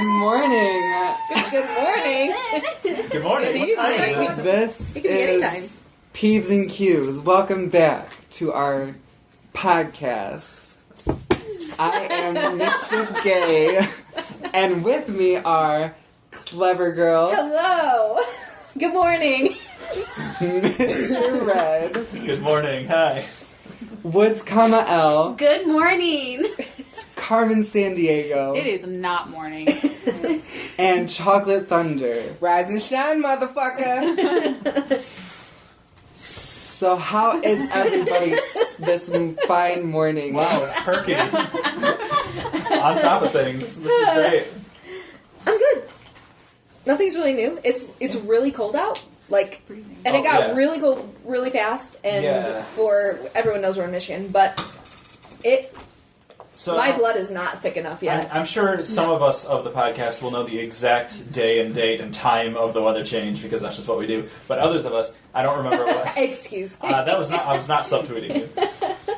Good morning. Good morning. Good morning. Good What time is it? This It could be anytime. is Peeves and Cues. Welcome back to our podcast. I am Mischief Gay, and with me are Clever Girl, Hello. Good morning. Mr. Red, Good morning. Hi. Woods, L, Good morning. Carmen San Diego, It is not morning. and Chocolate Thunder. Rise and shine, motherfucker! So how is everybody this fine morning? Wow, it's perky. On top of things. This is great. I'm good. Nothing's really new. It's really cold out. And it got really cold really fast. And for everyone knows we're in Michigan, but my blood is not thick enough yet. I'm sure some of us of the podcast will know the exact day and date and time of the weather change because that's just what we do. But others of us, I don't remember what. Excuse me. I was not subtweeting you.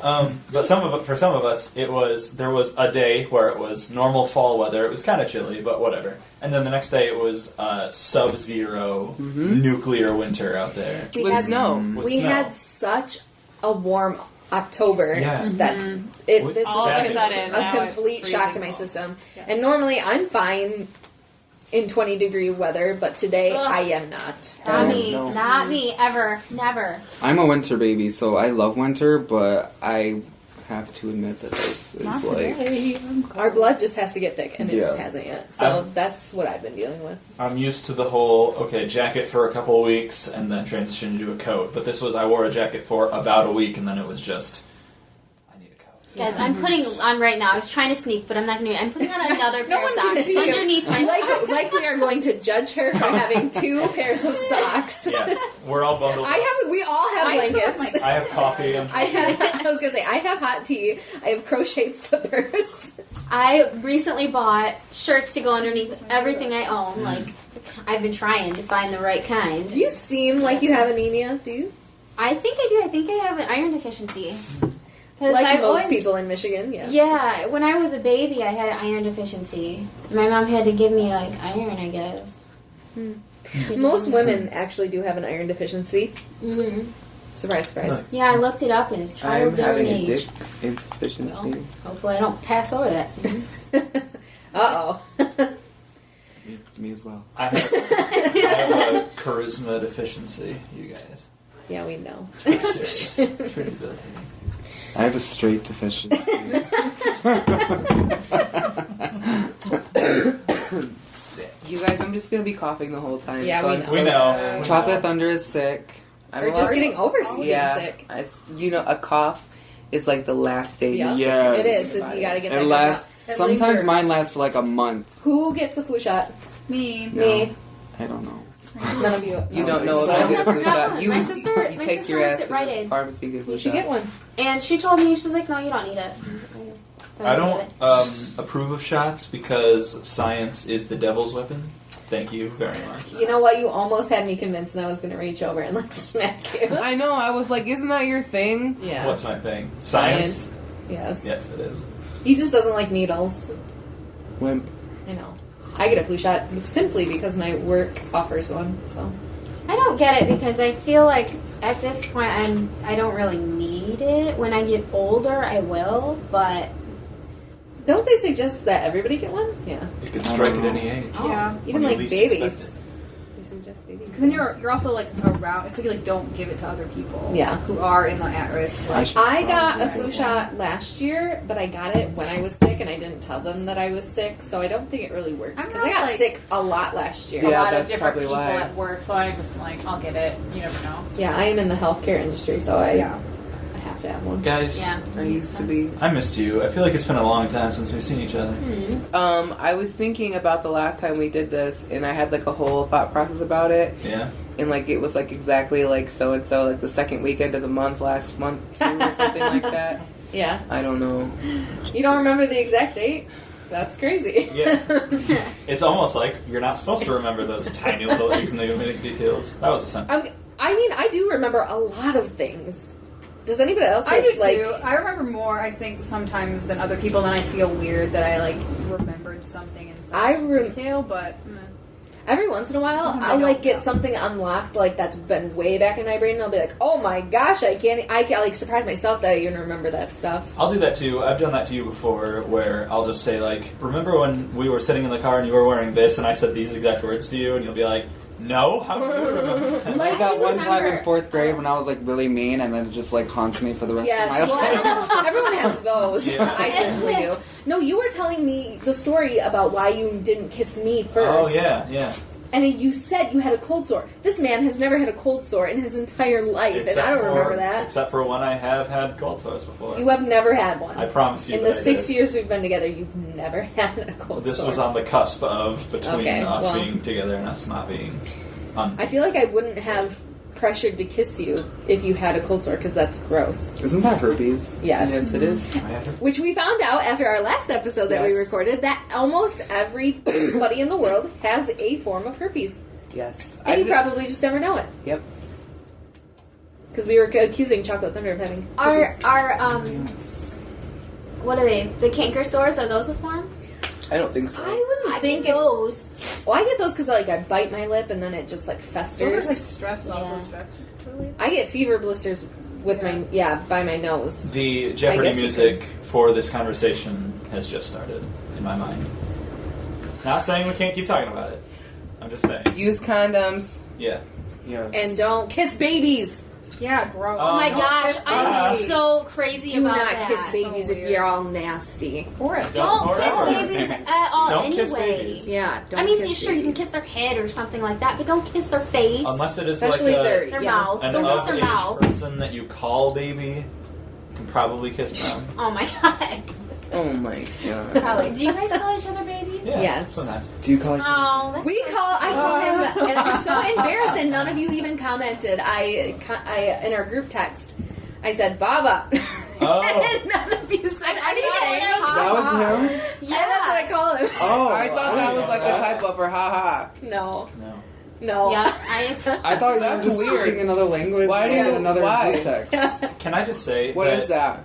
But for some of us, there was a day where it was normal fall weather. It was kind of chilly, but whatever. And then the next day it was sub-zero nuclear winter out there. We With had snow. We had such a warm October that this All is of a sudden, a now it's complete shock to my freezing cold. system. Yeah. And normally I'm fine in 20-degree weather, but today I am not. Not me, ever, never. I'm a winter baby, so I love winter, but I have to admit that this is Not like... today. Our blood just has to get thick, and it just Yeah. hasn't yet. So that's what I've been dealing with. I'm used to the whole, jacket for a couple of weeks and then transition into a coat. But I wore a jacket for about a week and then it was just, I need a coat. Guys, I'm putting on right now. I was trying to sneak, but I'm not going to. I'm putting on another pair of socks underneath my Like we are going to judge her for having 2 pairs of socks. Yeah, we're all bundled up. We all have blankets. I have coffee. I was gonna say I have hot tea. I have crocheted slippers. I recently bought shirts to go underneath everything I own. I've been trying to find the right kind. You seem like you have anemia. Do you? I think I do. I think I have an iron deficiency. Like I've most always- people in Michigan, yes. Yeah, when I was a baby, I had an iron deficiency. My mom had to give me iron, I guess. Most women actually do have an iron deficiency. Mm-hmm. Surprise, surprise. Yeah, I looked it up in I'm childbearing having a age. dick insufficiency. Well, hopefully I don't pass over that soon. Uh-oh. Me as well. I have a charisma deficiency, you guys. Yeah, we know. It's pretty serious. It's pretty debilitating. I have a straight deficiency. Sick. You guys, I'm just gonna be coughing the whole time. Yeah, so we I'm know. so We know. sorry. Chocolate Thunder is sick. I'm Or just already- getting over being yeah, sick. It's a cough is like the last stage. Yeah. Yes. It is. You gotta get It that lasts. out. Sometimes mine lasts for like a month. Who gets a flu shot? Me. No, Me. I don't know. None of you. You don't know So- if I get a flu shot. You My sister take works your ass at to Rite the Aid. pharmacy and get a flu You should shot. get one. And she told me, she's like, no, you don't need it. So I didn't don't get it. approve of shots because science is the devil's weapon. Thank you very much. You know what? You almost had me convinced, and I was going to reach over and smack you. I know. I was like, isn't that your thing? Yeah. What's my thing? Science? Yes. Yes, it is. He just doesn't like needles. Wimp. I know. I get a flu shot simply because my work offers one. So I don't get it because I feel like at this point I don't really need it. When I get older, I will, but don't they suggest that everybody get one? Yeah. It could strike at any age. Yeah. Even When you like least babies. expect it. They suggest babies. Because then you're also around. It's like you don't give it to other people. Yeah. Who are in the at risk. I got a flu shot last year, but I got it when I was sick, and I didn't tell them that I was sick, so I don't think it really worked. I'm Because I not, got sick a lot last year. A Yeah, lot of that's different probably people why. at work, so I just I'll get it. You never know. Yeah, I am in the healthcare industry, so I Yeah. have to have one. Guys, yeah. I used to be. I missed you. I feel like it's been a long time since we've seen each other. I was thinking about the last time we did this, and I had like a whole thought process about it. Yeah? And like it was like exactly like so and so, like the second weekend of the month, last month too, or something like that. Yeah. I don't know. You don't remember the exact date? That's crazy. Yeah. It's almost like you're not supposed to remember those tiny little enigmatic details. That was a sentence. I mean, I do remember a lot of things. Does anybody else? I do like, too. I remember more, I think, sometimes than other people. Then I feel weird that I remembered something and detail, but every once in a while, I'll like get something unlocked like that's been way back in my brain, and I'll be like, "Oh my gosh, I can't like surprise myself that I even remember that stuff." I'll do that too. I've done that to you before, where I'll just say like, "Remember when we were sitting in the car and you were wearing this, and I said these exact words to you?" And you'll be like, "No, how do you remember?" Like that one time in 4th grade when I was like really mean, and then it just like haunts me for the rest of my life. Everyone has those. Yeah. I certainly do. No, you were telling me the story about why you didn't kiss me first. Oh yeah. And you said you had a cold sore. This man has never had a cold sore in his entire life, and I don't remember that. Except for when I have had cold sores before. You have never had one. I promise you. In the 6 years we've been together, you've never had a cold sore. This was on the cusp of between us well, being together and us not being. I feel like I wouldn't have pressured to kiss you if you had a cold sore, because that's gross. Isn't that herpes? Yes. Yes, it is. Which we found out after our last episode that we recorded, that almost everybody in the world has a form of herpes. Yes. And you probably just never know it. Yep. Because we were accusing Chocolate Thunder of having herpes. What are they? The canker sores, are those a form? I don't think so. I wouldn't think those. Well, I get those because I bite my lip and then it just like festers. Those are like stress, also stress related. I get fever blisters with by my nose. The Jeopardy music for this conversation has just started in my mind. Not saying we can't keep talking about it. I'm just saying. Use condoms. Yeah. Yes. And don't kiss babies. Yeah, gross. Oh my gosh, I'm so crazy Do about not that. kiss babies if you're all nasty. Don't kiss babies at all Don't anyway. kiss babies. Yeah, don't I mean, kiss sure, you can kiss their head or something like that, but don't kiss their face. Unless it is Especially like their mouth. an Don't kiss their of-age mouth. person that you call baby, you can probably kiss them. Oh my god. Oh my god. Probably. Do you guys call each other baby? Yeah, Yes. sometimes. Do you call it? Oh, that's I call him, and I'm so embarrassed, and none of you even commented. I in our group text, I said Baba, Oh. and none of you said anything. That was him? Yeah, that's what I call him. Oh. I thought that was like a type of her, haha. No. Yeah, I thought you were That's just weird. speaking another language. Why do in you- another why? group text. Can I just say What is that?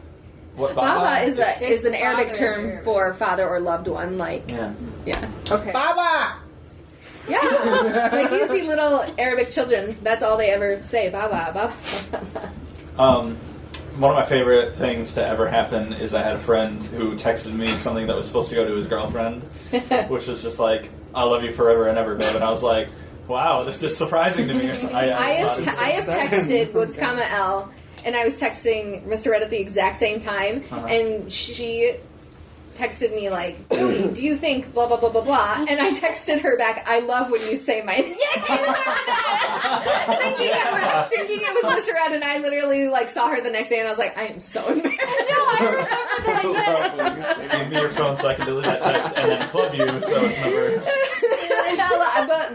What Baba is an Arabic father. term for father or loved one. Like, Yeah. Okay. Baba! yeah, like you see little Arabic children. That's all they ever say. Baba, Baba. One of my favorite things to ever happen is I had a friend who texted me something that was supposed to go to his girlfriend, which was just like, "I love you forever and ever, babe." And I was like, "Wow, this is surprising to me." I have texted Woods, L, and I was texting Mr. Red at the exact same time, and she texted me like, "Julie, do you think blah blah blah blah blah?" And I texted her back, "I love when you say my name." thinking it was Mr. Red, and I literally like saw her the next day, and I was like, "I am so embarrassed." I remember that. Give me your phone so I can delete that text and then club you so it's never.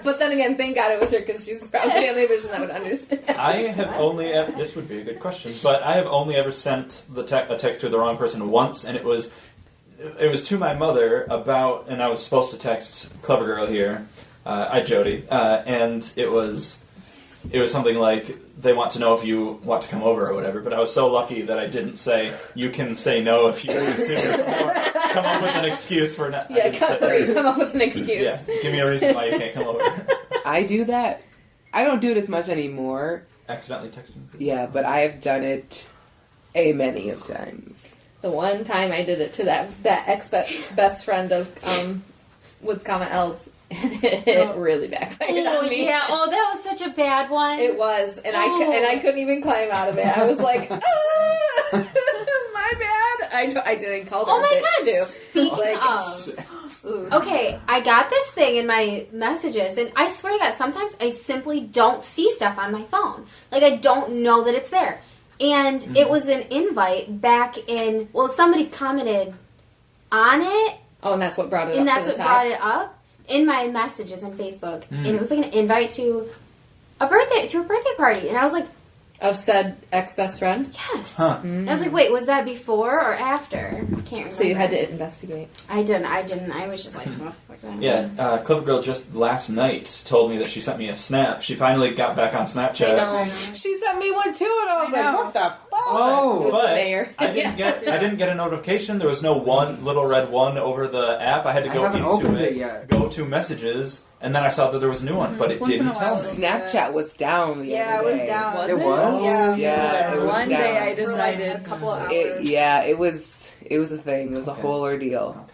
But then again, thank God it was her, because she's probably the only person that would understand. I have only this would be a good question, but I have only ever sent a text to the wrong person once, and it was to my mother about, and I was supposed to text Clever Girl here, Jody, and it was something like, they want to know if you want to come over or whatever, but I was so lucky that I didn't say, you can say no if you want to, or come up with an excuse for not. Yeah, come up with an excuse. Yeah, give me a reason why you can't come over. I do that. I don't do it as much anymore. Accidentally texting. Yeah, but I have done it a many of times. The one time I did it to that ex-best friend of Woods, L's, it really backfired on me. Yeah. Oh, that was such a bad one. It was, and I couldn't even climb out of it. I was like, my bad. I didn't call her a bitch too. Speaking of, okay, I got this thing in my messages, and I swear to God, sometimes I simply don't see stuff on my phone. Like, I don't know that it's there. And it was an invite back in, somebody commented on it. Oh, and that's what brought it up And that's to the what top. brought it up in my messages on Facebook. And it was like an invite to a birthday party. And I was like, Of said ex-best friend? yes. Huh. And I was like, wait, was that before or after? I can't remember. So you had to investigate. I didn't. I was just like, oh, fuck that. Yeah, Clever Girl just last night told me that she sent me a snap. She finally got back on Snapchat. I know. She sent me one too, and I was like, what the fuck? Oh, It was the but mayor. I didn't get a notification. There was no one little red one over the app. I had to I go haven't into opened it, it yet. go to messages, and then I saw that there was a new one, but it Once in a didn't while tell it'll me. Snapchat was down the Yeah, other it was day. down. Was It it? was? Yeah, it was One down. day I For like decided. a couple of hours. It was a thing. It was a Okay. whole ordeal.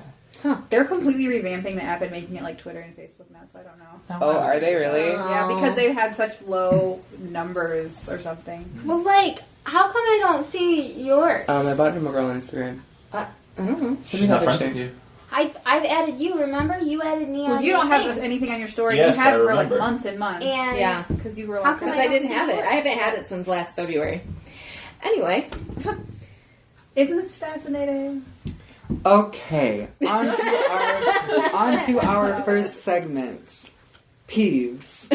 They're completely revamping the app and making it like Twitter and Facebook now, so I don't know. Oh, are they really? Yeah, because they've had such low numbers or something. Well, like, how come I don't see yours? I bought it from a girl on Instagram. I don't know. Send She's me not that friends picture. with you. I've added you. Remember, you added me on. Well, you your don't have thing. anything on your story. Yes, you had I it for like remember. months and months. And Yeah. Because you were How like, come Because I didn't see have it. yours. I haven't had it since last February. Anyway, isn't this fascinating? Okay, on to our first segment. Peeves.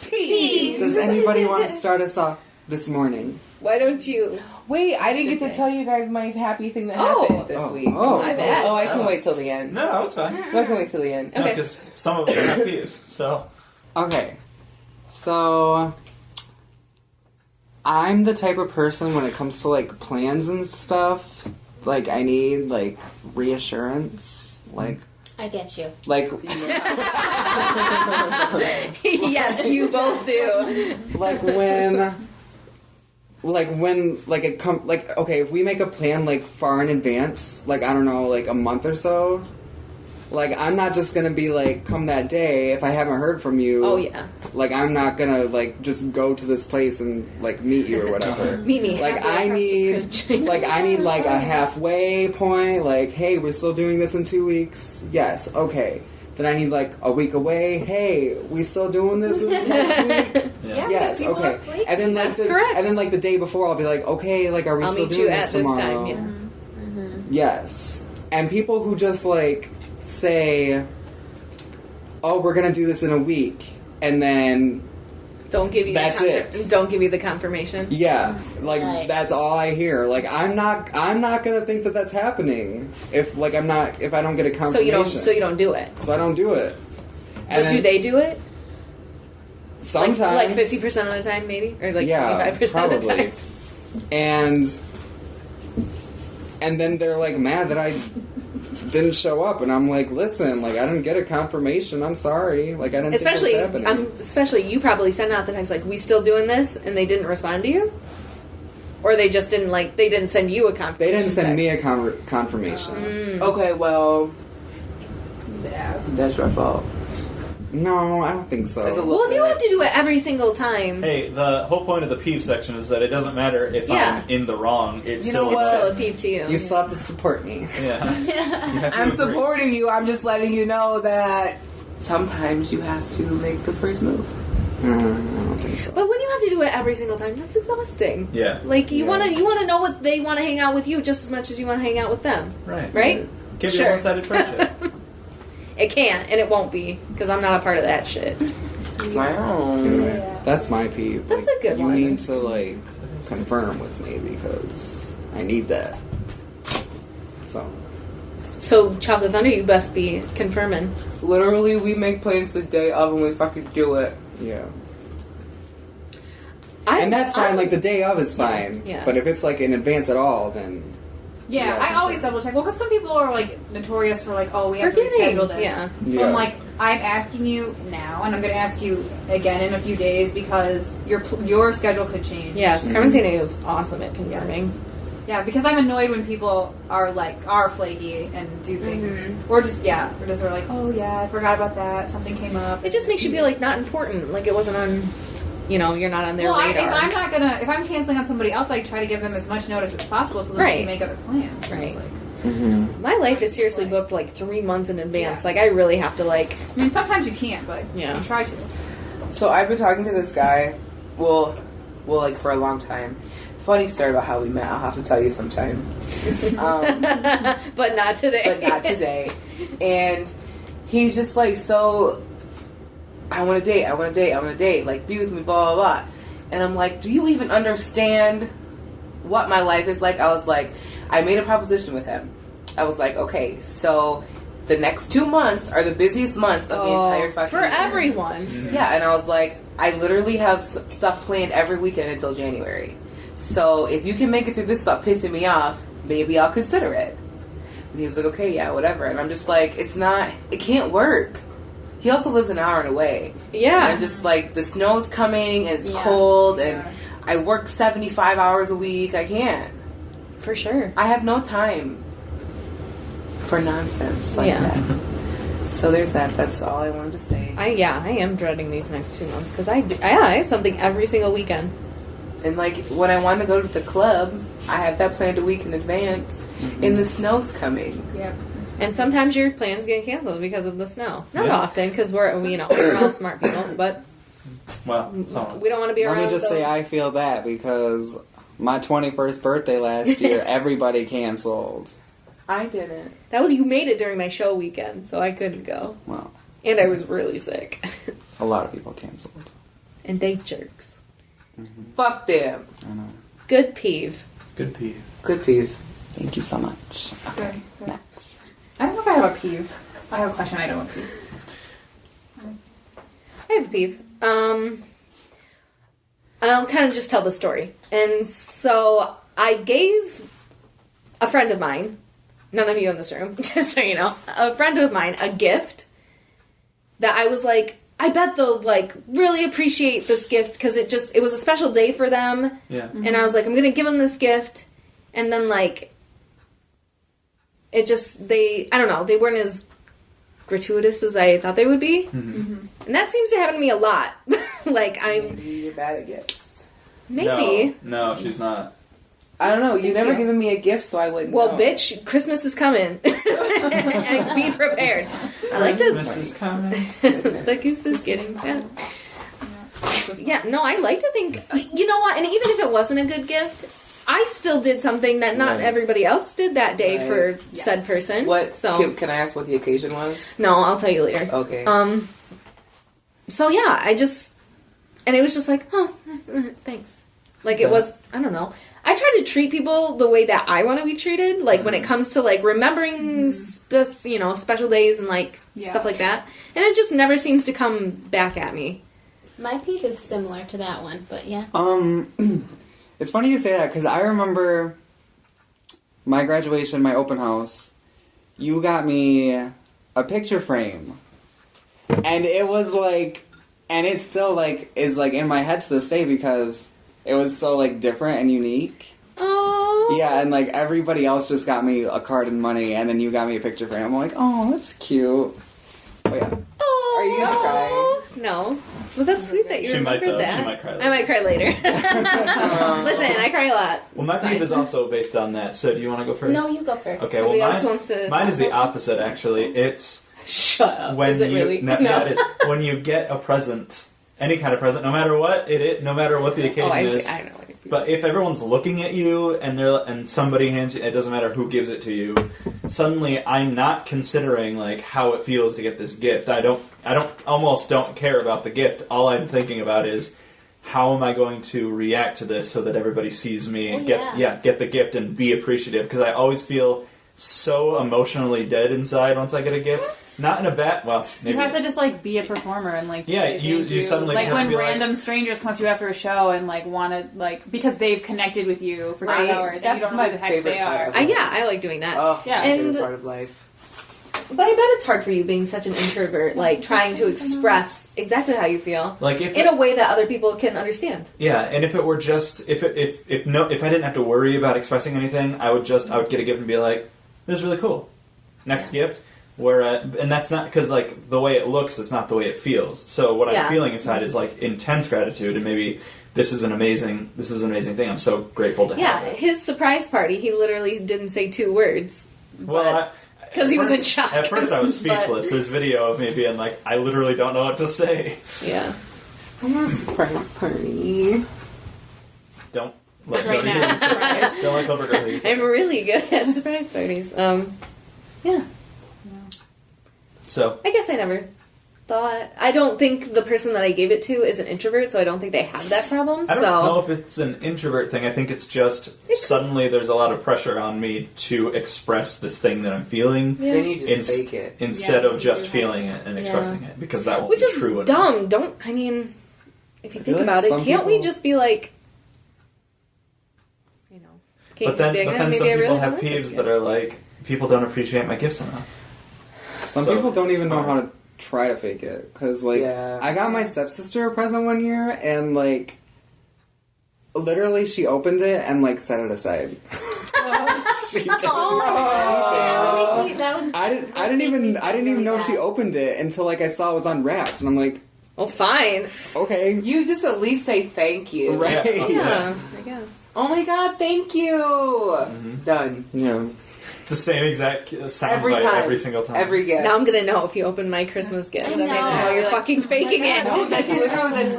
Peeves. Does anybody want to start us off this morning? why don't you? Wait, I didn't get Should to they? tell you guys my happy thing that Oh. happened this week. My bad. Oh, I can wait till the end. No, it's fine. I can wait till the end. Okay. Because some of them are peeves. So Okay, so I'm the type of person when it comes to like plans and stuff. Like I need like reassurance. Like I get you. Yes, you both do. like okay, if we make a plan like far in advance, like I don't know, like a month or so, like I'm not just gonna be like come that day if I haven't heard from you. Oh yeah. Like I'm not gonna like just go to this place and like meet you or whatever. Meet me. Like halfway I across the need bridge. like I need like a halfway point, like, hey, we're still doing this in 2 weeks. Yes, okay. Then I need like a week away. Hey, we still doing this next week? yeah. Yes, people okay. are flaky. And then like That's correct. and then like the day before I'll be like, okay, like are we I'll still meet doing you this at this tomorrow? time. Yeah. Yes. And people who just like say, oh, we're gonna do this in a week, and then Don't give you. That's it. Don't give you the confirmation. yeah, like Right. that's all I hear. Like I'm not gonna think that that's happening if I don't get a confirmation. So you don't do it. So I don't do it. And But do then they do it? sometimes Like 50% of the time, maybe, or like Yeah, 25% of the probably. time. and then they're like mad that I didn't show up, and I'm like, listen, like I didn't get a confirmation. I'm sorry. Like I didn't Especially, think that's happening. especially you probably sent out the text like, "We still doing this," and they didn't respond to you, or they just didn't they didn't send you a confirmation. They didn't send me a text. confirmation. Okay, well, Yeah. that's your fault. No, I don't think so. There's a Well, if you have to do it every single time, Hey, the whole point of the peeve section is that it doesn't matter if Yeah. I'm in the wrong. It's You still know it's what? still a peeve to you. You still have to support me. Yeah. You have to I'm agree. supporting you. I'm just letting you know that sometimes you have to make the first move. I don't think so. But when you have to do it every single time, that's exhausting. Yeah. Like you Yeah. wanna know what they want to hang out with you just as much as you want to hang out with them, Right. right? Give you Sure. a one-sided friendship. It can't, and it won't be because I'm not a part of that shit. Wow. Anyway, that's my peeve. That's Like, a good you one. need to like confirm with me because I need that. So, Chocolate Thunder, you best be confirming. Literally, we make plans the day of and we fucking do it. Yeah. And that's fine. Like the day of is fine. Yeah. But if it's like in advance at all, then Yeah, Yeah, I always double check. Well, because some people are like notorious for like, oh, we have to Forgetting. reschedule this. Yeah. So Yeah. I'm like, I'm asking you now, and I'm going to ask you again in a few days because your schedule could change. Yes, Carmen Sandiego is awesome at confirming. Yeah, because I'm annoyed when people are flaky and do things, or just are like, oh yeah, I forgot about that. Something came up. It just makes you feel like not important, like it wasn't on. You're not on their Well, radar. if I'm canceling on somebody else, I try to give them as much notice as possible so that they Right. can make other plans. Right. It's like, My life is seriously booked like 3 months in advance. Yeah. Like I really have to I mean, sometimes you can't, but Yeah. you try to. So I've been talking to this guy, well, like for a long time. Funny story about how we met. I'll have to tell you sometime. but not today. But not today. And he's just like, so, I want to date, like, be with me, blah, blah, blah. And I'm like, do you even understand what my life is like? I was like, I made a proposition with him. I was like, okay, so the next 2 months are the busiest months of the entire fucking for year. everyone. Yeah, and I was like, I literally have stuff planned every weekend until January. So if you can make it through this without pissing me off, maybe I'll consider it. And he was like, okay, yeah, whatever. And I'm just like, it can't work. He also lives an hour away. Yeah. And I'm just like, the snow's coming and it's cold and I work 75 hours a week. I can't. For sure. I have no time for nonsense like that. So there's that. That's all I wanted to say. I am dreading these next 2 months because I have something every single weekend. And like when I want to go to the club, I have that planned a week in advance. And the snow's coming. Yep. And sometimes your plans get canceled because of the snow. Not often because we're all smart people, but Well, we don't want to be around. Let me just say I feel that because my 21st birthday last year, everybody canceled. I didn't. That was, you made it during my show weekend, so I couldn't go. Well, And I was really sick. a lot of people canceled. And they jerks. Fuck them. I know. Good peeve. good peeve. Good peeve. Thank you so much. Okay, Good. next. I don't know if I have a peeve. I have a question. I don't have a peeve. I have a peeve. I'll kind of just tell the story. And so I gave a friend of mine, none of you in this room, just so you know, a friend of mine a gift that I was like, I bet they'll like really appreciate this gift because it was a special day for them. Yeah. And I was like, I'm gonna give them this gift, and then like, I don't know, they weren't as gratuitous as I thought they would be. And that seems to happen to me a lot. Like Maybe you're bad at gifts. maybe. No, she's not. I don't know. You've never you. given me a gift, so I wouldn't Well, know. bitch, Christmas is coming. And be prepared. I like to. Christmas is coming. The goose is getting fat. Yeah, no, I like to think. You know what? And even if it wasn't a good gift, I still did something that not Right. everybody else did that day Right. for said person. What? So Can I ask what the occasion was? no, I'll tell you later. Okay. So yeah, and it was just like, oh, thanks. Like it was, I don't know. I try to treat people the way that I want to be treated. Like when it comes to like remembering, special days and like stuff like that. And it just never seems to come back at me. My peeve is similar to that one, but yeah. It's funny you say that because I remember my graduation, my open house. You got me a picture frame, and it was like, and it still like is like in my head to this day because it was so like different and unique. Oh. Yeah, and like everybody else just got me a card and money, and then you got me a picture frame. I'm like, oh, that's cute. Oh yeah. Oh. Are you gonna cry? No. Well, that's sweet that you She might, remembered though. that. She might cry later. I might cry later. Listen, I cry a lot. Well, my It's peeve fine. is also based on that. So, do you want to go first? No, you go first. Okay. Somebody well, else wants to. mine is the opposite. Actually, it's Shut up. when Is it you. really? No, yeah, it is. When you get a present, any kind of present, no matter what no matter what the occasion Oh, I is. see. I know. But if everyone's looking at you and somebody hands you, it doesn't matter who gives it to you. Suddenly, I'm not considering like how it feels to get this gift. I almost don't care about the gift. All I'm thinking about is how am I going to react to this so that everybody sees me and get the gift and be appreciative. Because I always feel so emotionally dead inside once I get a gift. Not in a bad. Well, maybe. You have to just like be a performer and like Yeah, say you thank you. suddenly like have to when be like- random strangers come up to you after a show and like want to like because they've connected with you for 2 Right. hours and That's you don't know my who the heck favorite they part are. of it. I like doing that. Oh, Yeah. my favorite And- part of life. But I bet it's hard for you being such an introvert, like trying to express exactly how you feel Like if in a way that other people can understand. Yeah, and if it were just if I didn't have to worry about expressing anything, I would get a gift and be like, "This is really cool." Next gift, and that's not because like the way it looks is not the way it feels. So what Yeah. I'm feeling inside is like intense gratitude, and maybe this is an amazing thing. I'm so grateful to Yeah, have it. his surprise party, he literally didn't say 2 words. Well, Because he was in shock. At first, I was But- speechless. There's video of me being like, I literally don't know what to say. Yeah. I want a surprise party. Don't let Right Cody now, hear you say surprise. that. Don't let Clover Girl hear you say I'm that. really good at surprise parties. Yeah. So, I guess I never thought. I don't think the person that I gave it to is an introvert, so I don't think they have that problem. I don't so know if it's an introvert thing. I think it's just suddenly there's a lot of pressure on me to express this thing that I'm feeling yeah. Then you just fake it. instead Yeah, of just you do feeling it and expressing it because that won't Which be is true. enough. dumb. Don't, I mean, if you think feel like about it, some can't we people- just be like, Can't But then, just be like, some maybe I people really have don't like this peeves gift. that are like, people don't appreciate my gifts enough. Some So people don't it's even know hard. how to try to fake it. Because, like, Yeah. I got my stepsister a present one year, and, like, literally she opened it and, like, set it aside. She did. Oh, that would I didn't even know she opened it until, like, I saw it was unwrapped, and I'm like, Well, fine. okay. You just at least say thank you. Right. Yeah, I guess. Oh my god, thank you. Done. Yeah. The same exact sound Every bite time. every single time. Every gift. Now I'm gonna know if you open my Christmas gift. I I'm gonna know. know you're fucking faking it. No, that's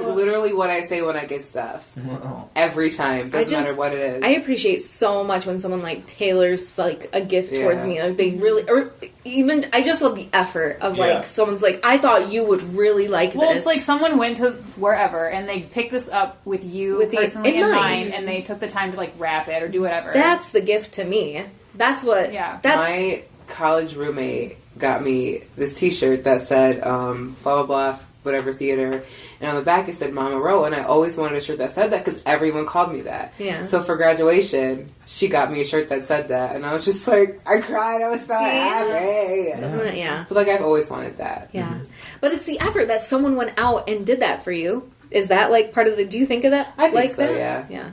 literally what I say when I get stuff. Oh. Every time. Doesn't just- matter what it is. I appreciate so much when someone like tailors like a gift towards Yeah. me. Like they really, or even I just love the effort of Yeah. like someone's like, I thought you would really like Well, this. it's like someone went to wherever and they picked this up with you With the- personally in in mind. mind, and they took the time to like wrap it or do whatever. That's the gift to me. That's what. Yeah. That's My college roommate got me this T-shirt that said blah blah blah whatever theater, and on the back it said Mama Row, and I always wanted a shirt that said that because everyone called me that. Yeah. So for graduation, she got me a shirt that said that, and I was just like, I cried. I was so happy. Doesn't it? Yeah. But like I've always wanted that. Yeah. But it's the effort that someone went out and did that for you. Is that like part of the? Do you think of that? I think like so, that? yeah. Yeah.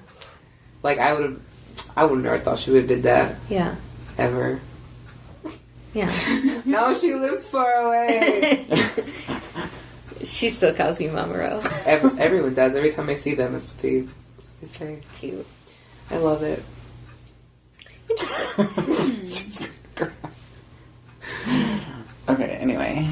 Like I would have never thought she would have did that Yeah. ever. Yeah. Now she lives far away. She still calls me Mama Ro. Everyone does. Every time I see them, that's what they say. Cute. I love it. She's gonna cry. Okay, anyway.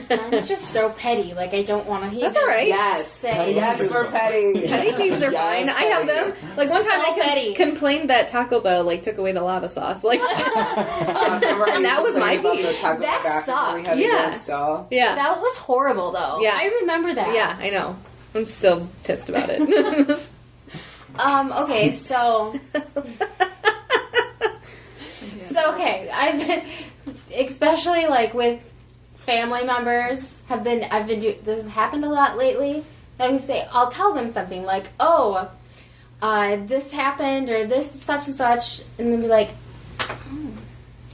Mine's just so petty. Like I don't want to. That's all right. Yes. Say Yes, we're petty. Petty peeves are Yes, fine. I have them. Like one time So I petty. complained that Taco Bell like took away the lava sauce. Like, And that was my peeve. That sucked. Yeah. yeah, that was horrible though. Yeah. I remember that. yeah, I know. I'm still pissed about it. Okay, so okay, I've been, especially like with family members, I've been doing this has happened a lot lately. I would say I'll tell them something like, "Oh, this happened," or "This is such and such," and then be like,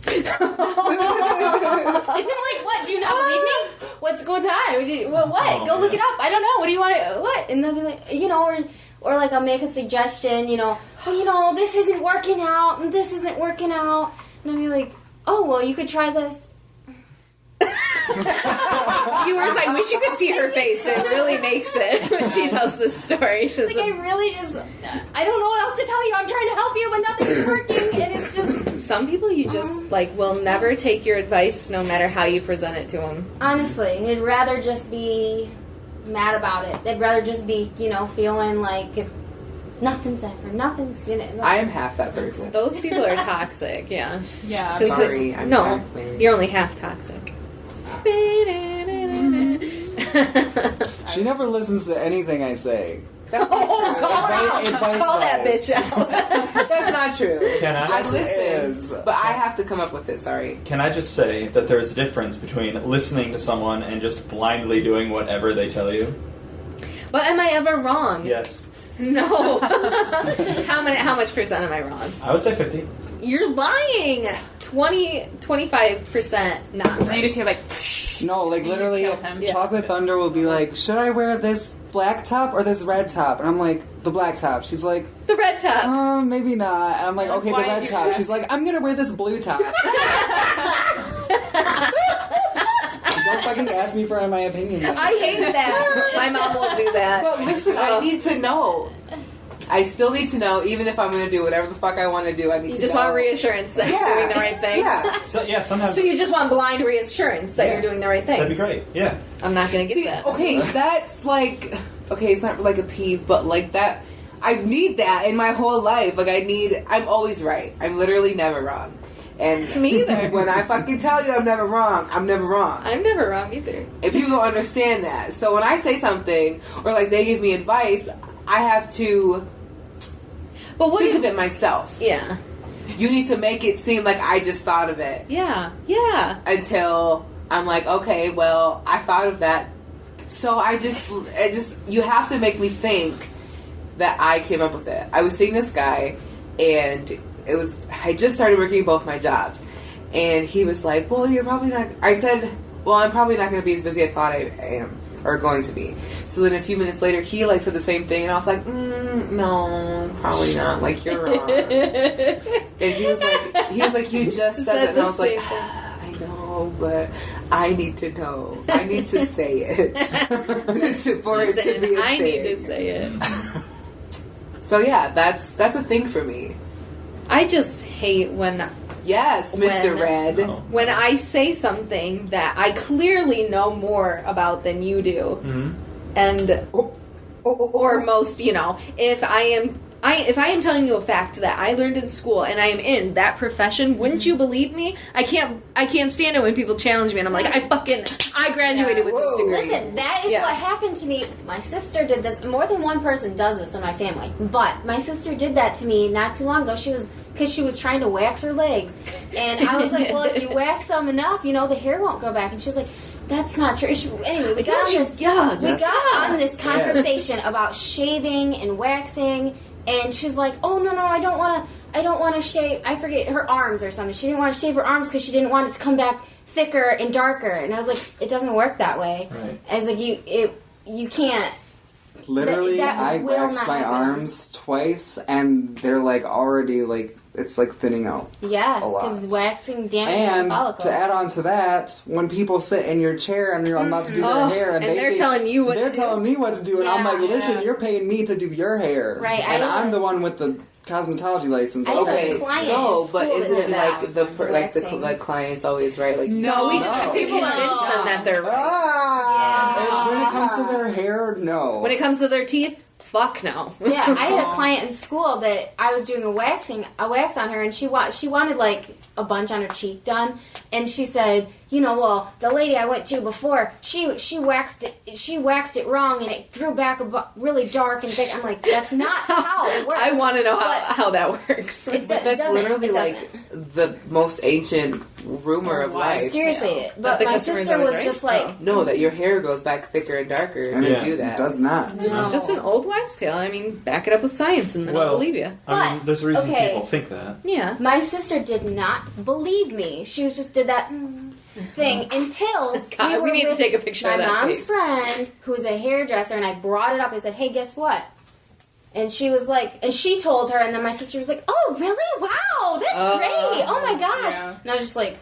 and then like, "What? Do you not believe me? What's going on? What? Oh, Go look man. it up. I don't know. What do you want to? What?" And they'll be like, or like I'll make a suggestion, well, this isn't working out, and this isn't working out, and I'll be like, "Oh, well, you could try this." Viewers, I wish you could see her face. It really makes it when she tells this story. She's Like I really just, I don't know what else to tell you. I'm trying to help you, but nothing's working, and it's just some people you just like will never take your advice, no matter how you present it to them. honestly, they'd rather just be mad about it. They'd rather just be, feeling like nothing's nothing's. I am half that person. Those people are toxic. Yeah. Yeah. 'Cause Sorry, I'm no, toxic. you're only half toxic. She never listens to anything I say. That's not Oh, true. call her out. Advice Call that wise. bitch out. That's not true. Can I? I Yes, it listen, is. but I have to come up with it. Sorry. Can I just say that there's a difference between listening to someone and just blindly doing whatever they tell you? But am I ever wrong? Yes. No. How much percent am I wrong? I would say 50. You're lying. 25% not And you right. just hear like, No, like literally, killed him. Yeah. Chocolate Thunder will be like, should I wear this black top or this red top? And I'm like, the black top. She's like, The red top. maybe not. And I'm like, okay, the Why red do top. that? She's like, I'm gonna wear this blue top. Don't fucking ask me for my opinion. I hate that. My mom will do that. But listen, I need to know. I still need to know, even if I'm going to do whatever the fuck I want to do. I need You to just know. want reassurance that you're doing the right thing. Yeah. So, yeah, sometimes So you just want blind reassurance that Yeah. you're doing the right that'd be thing. great. Yeah. I'm not gonna get See, that. okay, that's like, okay, it's not like a peeve, but like that, I need that in my whole life. Like I'm always right. I'm literally never wrong. And Me either. when I fucking tell you I'm never wrong, I'm never wrong. I'm never wrong either. And people don't understand that. So when I say something, or like they give me advice, I have to But what think if, of it myself. yeah. You need to make it seem like I just thought of it. Yeah. Yeah. Until I'm like, okay, well, I thought of that. So I just, you have to make me think that I came up with it. I was seeing this guy, and I just started working both my jobs. And he was like, well, you're probably not... I said, well, I'm probably not going to be as busy as I thought I am, or going to be. So then a few minutes later, he, like, said the same thing, and I was like, no, probably not. Like, you're wrong. And he was like, you just said that. And I was like, I know, but I need to know. I need to say it. For it to be a I thing. need to say it. So yeah, that's a thing for me. I just hate when Yes, Mr. Red. No. when I say something that I clearly know more about than you do, Mm-hmm. and or most, if I am telling you a fact that I learned in school and I am in that profession, wouldn't you believe me? I can't stand it when people challenge me and I'm like, I graduated with this degree. Listen, that is what happened to me. My sister did this. More than one person does this in my family. But my sister did that to me not too long ago. Because she was trying to wax her legs. And I was like, well, if you wax them enough, the hair won't go back. And she's like, that's not true. Anyway, we got on this conversation about shaving and waxing. And she's like, oh, no, I don't want to shave. I forget her arms or something. She didn't want to shave her arms because she didn't want it to come back thicker and darker. And I was like, it doesn't work that way. Right. I was like, you can't. Literally, That I will waxed not my happen. arms twice, and they're like already like it's like thinning out. Yeah, A lot. because waxing damages the And follicles. to add on to that, when people sit in your chair and you're about to do their hair, and they're telling you what to do. they're telling me what to do, and I'm like, Yeah. listen, you're paying me to do your hair, Right, And I- I'm the one with the cosmetology license. I have a Okay, client so in but school isn't that it did like that, the waxing. clients always right? Like No, we just have to convince them that they're right. And when it comes to their hair, no. When it comes to their teeth, fuck no. Yeah, I had a client in school that I was doing a wax on her, and she wanted like a bunch on her cheek done, and she said, well, the lady I went to before, she waxed it wrong, and it grew back really dark and thick. I'm like, that's not how it works. I want to know But how that works. It But that's doesn't. literally It like doesn't. the most ancient rumor of life. Seriously, but the my customer's sister always was right? just like, No, that your hair grows back thicker and darker and if Yeah. you do that. It does not. It's just an old wives' tale. I mean, back it up with science, and then I'll believe you. I mean, But, there's a reason okay. people think that. Yeah. my sister did not believe me. She just did that thing until God, we need to with take a picture my of that mom's face. friend who's a hairdresser, and I brought it up. I said, hey, guess what? And she was like, and she told her, and then my sister was like, oh, really? Wow, that's great. Oh my gosh. Yeah. And I was just like,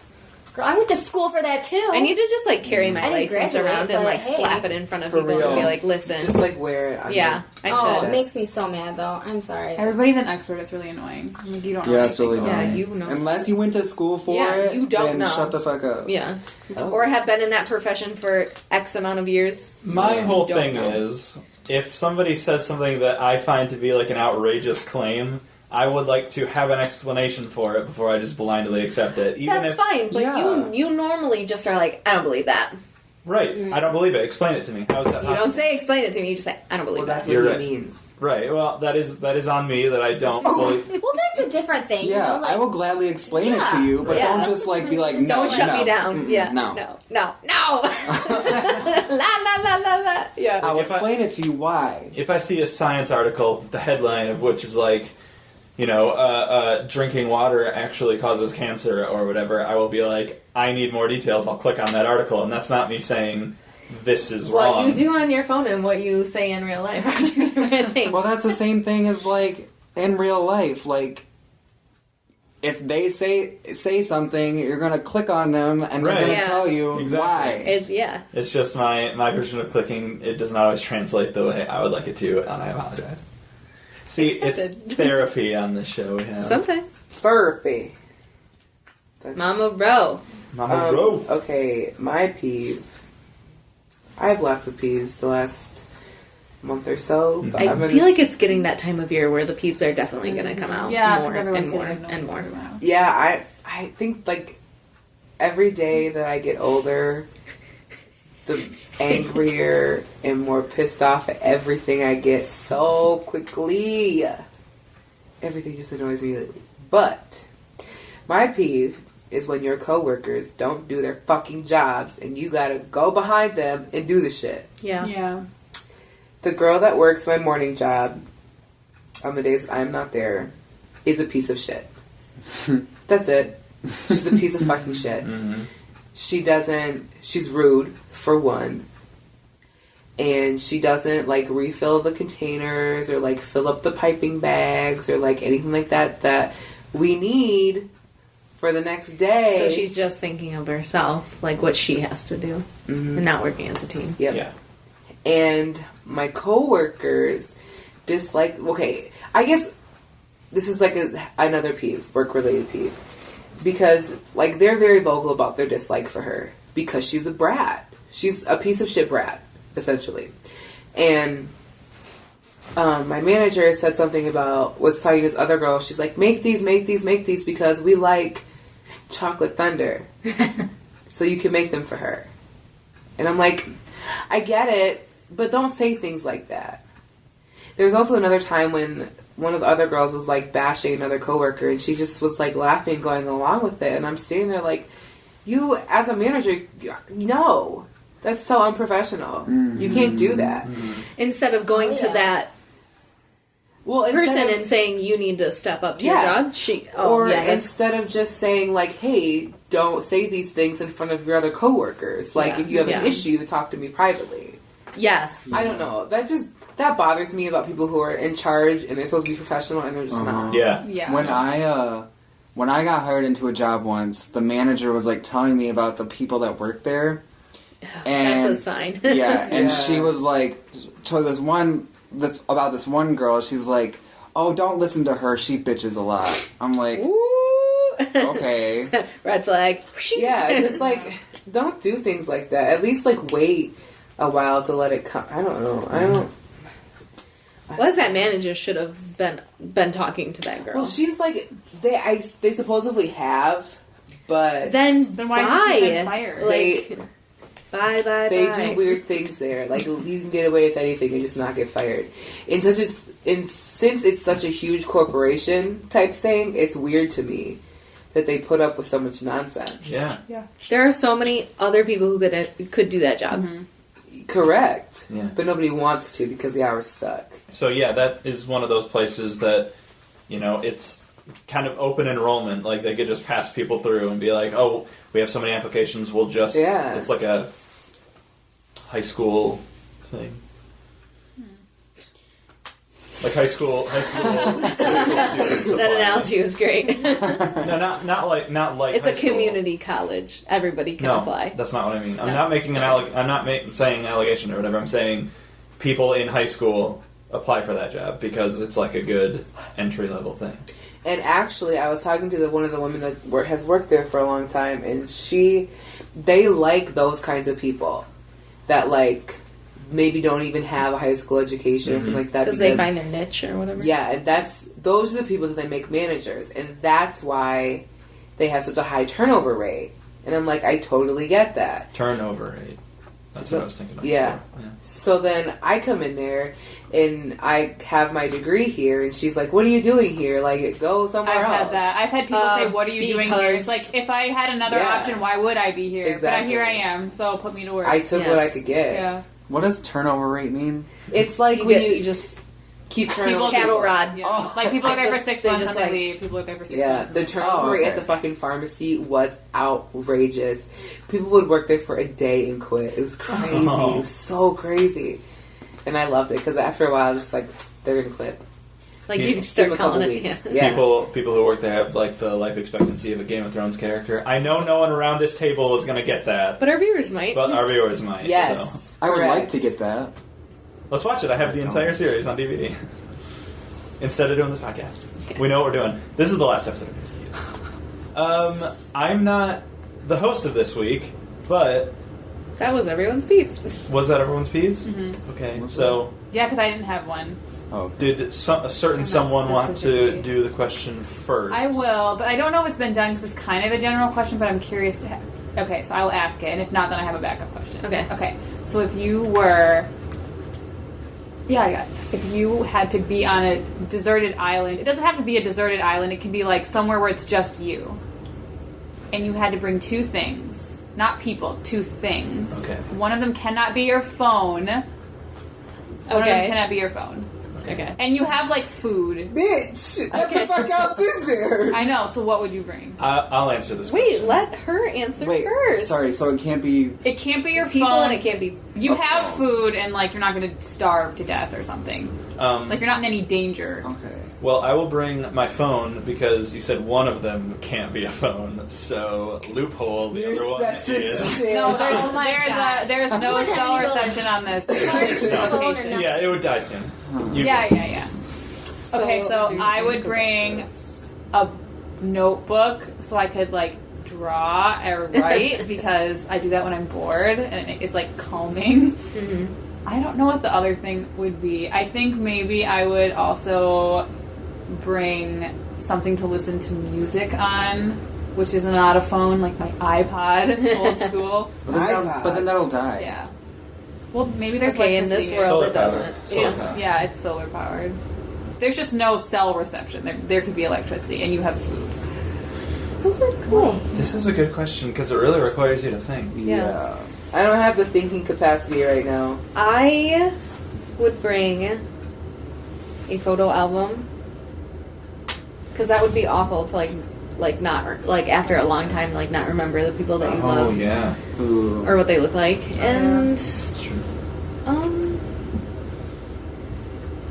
girl, I went to school for that too. I need to just carry my I didn't license graduate, around and but hey. slap it in front of For people and real. be like, listen. Just like wear it on Yeah, I Oh, should. it makes me so mad though. I'm sorry. Everybody's an expert. It's really annoying. Like, you don't know Yeah, it's anything. really Yeah, annoying. you know. Unless you went to school for Yeah, it, you don't then know. shut the fuck up. Yeah. Oh. Or have been in that profession for X amount of years. My You whole don't thing know. is, if somebody says something that I find to be like an outrageous claim, I would like to have an explanation for it before I just blindly accept it. Even That's if, fine, but Yeah. you normally just are like, I don't believe that. Right, I don't believe it. Explain it to me. How is that You possible? don't say explain it to me, you just say, I don't believe Well, that. that's what You're he right. means. Right, well, that is on me that I don't believe. Well, that's a different thing. Yeah, you know, I will gladly explain it to you, but Yeah. don't just be like, no, Don't shut no. me down. Mm-mm, Yeah. no. No. La la la la la. Yeah. I'll If I- explain it to you why. If I see a science article, the headline of which is like, drinking water actually causes cancer or whatever, I will be like, I need more details. I'll click on that article, and that's not me saying this is What wrong. you do on your phone and what you say in real life are two different things. Well, that's the same thing as in real life. If they say something, you're gonna click on them and they're Right. gonna Yeah. tell you Exactly. why. Yeah. It's just my version of clicking. It does not always translate the way I would like it to, and I apologize. See, Accepted. it's therapy on this show. Yeah. Sometimes. Therapy. That's- Mama bro. Mama bro. Okay, my peeve. I have lots of peeves the last month or so. But I I'm feel like it's getting that time of year where the peeves are definitely going to come out Yeah, more because everyone's and more getting and more. now. Yeah, I think every day that I get older, the angrier and more pissed off at everything I get so quickly. Everything just annoys me. But my peeve is when your coworkers don't do their fucking jobs and you gotta go behind them and do the shit. Yeah. Yeah. The girl that works my morning job, on the days I'm not there is a piece of shit. That's it. She's a piece of fucking shit. Mm-hmm. She's rude, for one. And she doesn't, like, refill the containers or, like, fill up the piping bags or, like, anything like that we need for the next day. So she's just thinking of herself, like what she has to do, and not working as a team. Yep. Yeah. And my coworkers dislike... Okay, I guess this is, like, another peeve, work-related peeve. Because, like, they're very vocal about their dislike for her. Because she's a brat. She's a piece of shit brat, essentially. And my manager said something about... Was telling this other girl, she's like, make these, because we like chocolate thunder. So you can make them for her. And I'm like, I get it, but don't say things like that. There was also another time when one of the other girls was, like, bashing another coworker, and she just was, like, laughing, going along with it. And I'm sitting there like, you, as a manager, no. That's so unprofessional. You can't do that. Instead of going to that person and saying, you need to step up to your job, instead of just saying, like, hey, don't say these things in front of your other coworkers. Like, if you have an issue, talk to me privately. Yes. I don't know. That bothers me about people who are in charge and they're supposed to be professional and they're just not. Yeah. When I got hired into a job once, the manager was, like, telling me about the people that work there. And, that's a sign. She was like, told about this one girl. She's like, "Oh, don't listen to her. She bitches a lot." I'm like, Ooh. Okay, red flag. Yeah, it's just like, don't do things like that. At least, like, wait a while to let it come. I don't know. Was that manager should have been talking to that girl? Well, she's like, they supposedly have, but then why hasn't she been fired? Like, bye. They do weird things there. Like, you can get away with anything and just not get fired. Since it's such a huge corporation type thing, it's weird to me that they put up with so much nonsense. Yeah. There are so many other people who could do that job. Mm-hmm. Correct. Yeah. But nobody wants to because the hours suck. So yeah, that is one of those places that, it's kind of open enrollment. Like, they could just pass people through and be like, oh, we have so many applications, we'll just... Yeah. It's like a high school thing. Like high school students. That analogy was great. No, not like it's high a school. Community college. Everybody can apply. That's not what I mean. I'm not making I'm not saying allegation or whatever. I'm saying people in high school apply for that job because it's like a good entry level thing. And actually, I was talking to one of the women that has worked there for a long time, and they like those kinds of people that, like, maybe don't even have a high school education or something like that. Because they find their niche or whatever. Yeah, and those are the people that they make managers, and that's why they have such a high turnover rate. And I'm like, I totally get that. Turnover rate. That's what I was thinking of. Yeah. So then I come in there, and I have my degree here, and she's like, what are you doing here? Like, go somewhere else. I've had that. I've had people say, what are you doing here? It's like, if I had another option, why would I be here? Exactly. But here I am, so put me to work. I took what I could get. Yeah. What does turnover rate mean? It's like you just keep turning over. Cattle rod. Yeah. Like, people are there for 6 months and they like, leave. People are there for 6 Yeah, months. the turnover rate at the fucking pharmacy was outrageous. People would work there for a day and quit. It was crazy. It was so crazy. And I loved it because after a while, I was just like, they're gonna quit. Like, you can start calling it. Yeah. People who work there have like the life expectancy of a Game of Thrones character. I know no one around this table is gonna get that, but our viewers might. But our viewers might. Yes, so. I would like to get that. Let's watch it. I have the entire series on DVD. Instead of doing this podcast, we know what we're doing. This is the last episode of Peeves. I'm not the host of this week, but that was everyone's peeves. Was that everyone's peeves? Mm-hmm. Okay, so yeah, because I didn't have one. Oh, did a certain someone want to do the question first? I will, but I don't know if it's been done because it's kind of a general question, but I'm curious. Okay, so I will ask it, and if not, then I have a backup question. Okay. So if you were... Yeah, I guess. If you had to be on a deserted island, it doesn't have to be a deserted island, it can be like somewhere where it's just you. And you had to bring 2 things. Not people, 2 things. Okay. One of them cannot be your phone. One of them cannot be your phone. Okay. And you have like food. Bitch! What the fuck else is there? I know. So what would you bring? I'll answer this Wait, question. let her answer Wait, first. sorry, so it can't be... It can't be your People phone. and it can't be... You have food, and like you're not going to starve to death or something. Like you're not in any danger. Okay. Well, I will bring my phone because you said one of them can't be a phone. So loophole. The other one is. No, there's no wouldn't have cell any reception on this phone or location. nothing. Yeah, it would die soon. You Yeah. So Okay, so do you I would think bring a notebook so I could like draw or write because I do that when I'm bored and it's like calming. Mm-hmm. I don't know what the other thing would be. I think maybe I would also bring something to listen to music on, which is not a phone, like my iPod, old school. But then that'll die. Yeah. Well, maybe there's Okay, in this electricity. world it Solar doesn't. power. Solar Yeah. power. Yeah, it's solar powered. There's just no cell reception. There could be electricity, and you have food. Those are cool. This is a good question because it really requires you to think. Yeah. I don't have the thinking capacity right now. I would bring a photo album because that would be awful to like not like after a long time like not remember the people that you Oh love yeah, Ooh. or what they look like. And that's true.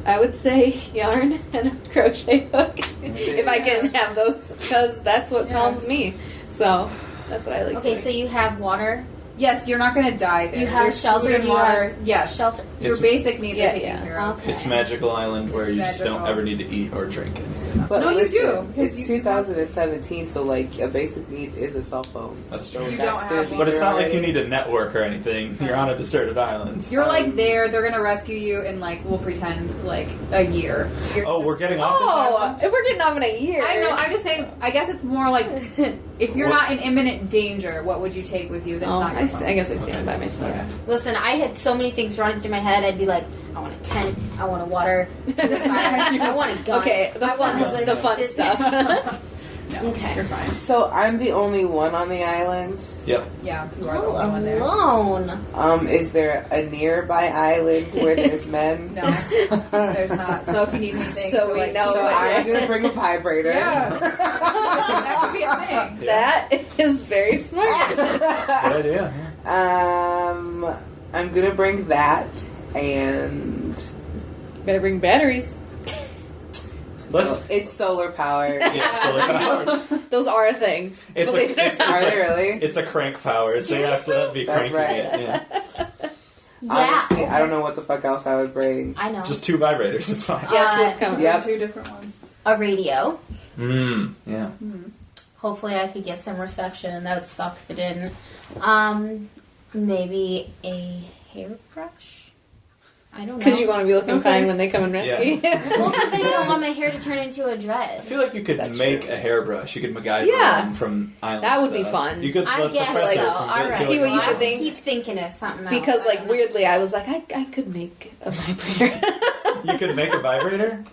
I would say yarn and a crochet hook if I can have those because that's what calms me. So that's what I like. Okay, doing. so you have water. Yes, you're not going to die there. You have There's shelter food and and you water. have Yes. shelter. Your It's- basic needs Yeah, are taken yeah. care of. Okay. It's Magical Island where It's you just don't magical. ever need to eat or drink anything. But No, you listen, do, because It's you- 2017, so like a basic need is a cell phone. That's So true. You that's don't gonna have be one. But it's not like already. you need a network or anything. You're on a deserted island. You're like there. They're going to rescue you in like we'll pretend like a year. Oh, we're getting off this Oh, island? if we're getting off in a year. I know. I'm just saying. I guess it's more like if you're not in imminent danger, what would you take with you? That's Oh, not your phone. I guess I stand by my stuff. Listen, I had so many things running through my head. I'd be like, I want a tent. I want a water. I want a gun. Okay, the I want fun, the fun stuff. No, Okay. you're fine. So I'm the only one on the island. Yep. Yeah, you are the All only one there. alone. Is there a nearby island where there's men? No, there's not. So if you need anything, So to, we like, know So what- I'm gonna bring a vibrator. Yeah, that could be a thing. That is very smart. Good idea. I'm gonna bring that and Better bring batteries. Let's. it's solar powered. Yeah, solar power. Those are a thing. It's Believe it or it's, not. Are they really? it's a crank powered, so you have to be That's cranking right. it. Yeah. Yeah. Honestly, I don't know what the fuck else I would bring. I know. Just 2 vibrators. It's fine. Yes, what's coming? Yep. Two different ones. A radio. Yeah. Hopefully, I could get some reception. That would suck if it didn't. Maybe a hairbrush. I don't know. Because you want to be looking fine when they come and rescue. Well, because I don't want my hair to turn into a I dread. feel like you could That's make true. a hairbrush. You could MacGyver Yeah. them from island That would be stuff. fun. You could I let guess Professor so. from All right. See what you I could think. keep thinking of something else. Because, I like, don't know. weirdly, I was like, I could make a vibrator. You could make a vibrator?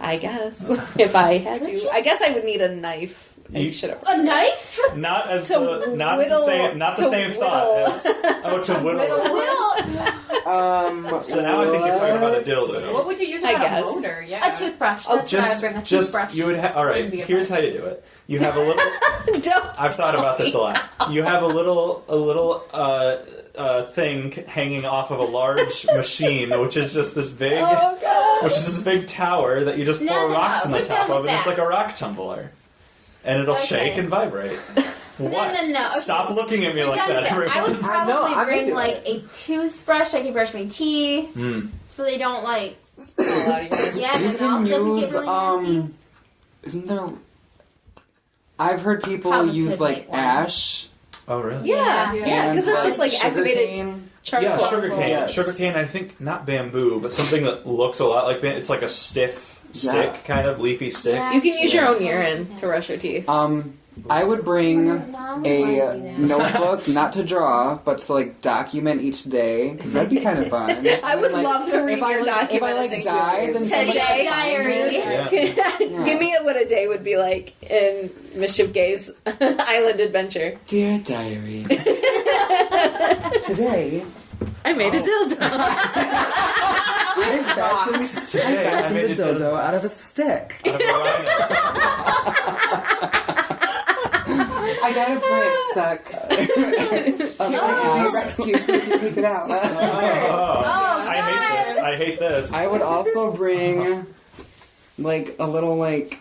I guess. If I had Could to. you? I guess I would need a knife. I You- should have. A knife? Not as To the not whittle- the same not the to same whittle. thought as to whittle. Whittle. So now I think you're talking about a dildo. What would you use I on guess. a motor? Yeah. A toothbrush. Oh, That's what I would bring. A just toothbrush. you would have. All right. Wouldn't be a Here's how you do it. You have a little. Don't. I've thought about this a lot. You have a little thing hanging off of a large machine, which is just this big, Oh, God. which is this big tower that you just pour No, no, rocks no, in the we're top done of, with and it's that. like a rock tumbler, and it'll Okay. shake and vibrate. What? No. Okay. Stop looking at me We're like done that, with everyone. I would I know, probably I'm bring into like a toothbrush. I could brush my teeth so they don't like. Fall out of your head. Yeah, You my can mouth doesn't use, get really nasty. isn't there... I've heard people Probably use, could like, make one. ash. Oh, really? Yeah, Yeah. yeah, because it's and, just like sugar activated cane. charcoal. Yeah, sugarcane. Yes. Sugarcane, I think, not bamboo, but something that looks a lot like bamboo. It's like a stiff stick, kind of leafy stick. Yeah. You can use your own urine to brush your teeth. I would bring No, I wouldn't a wanna do that. notebook, not to draw, but to, like, document each day, because that'd be kind of fun. I would Like, love to read if I, your like, document. If I, and like, things die, then Today somebody diary. finds it. Yeah. Give me what a day would be like in Mischief Gay's island adventure. Dear diary, today I made a dildo. Today, I fashioned made a it dildo out of a stick. out of a rhino. I got a branch stuck. I rescued so we can take it out. I hate this. I would also bring like a little like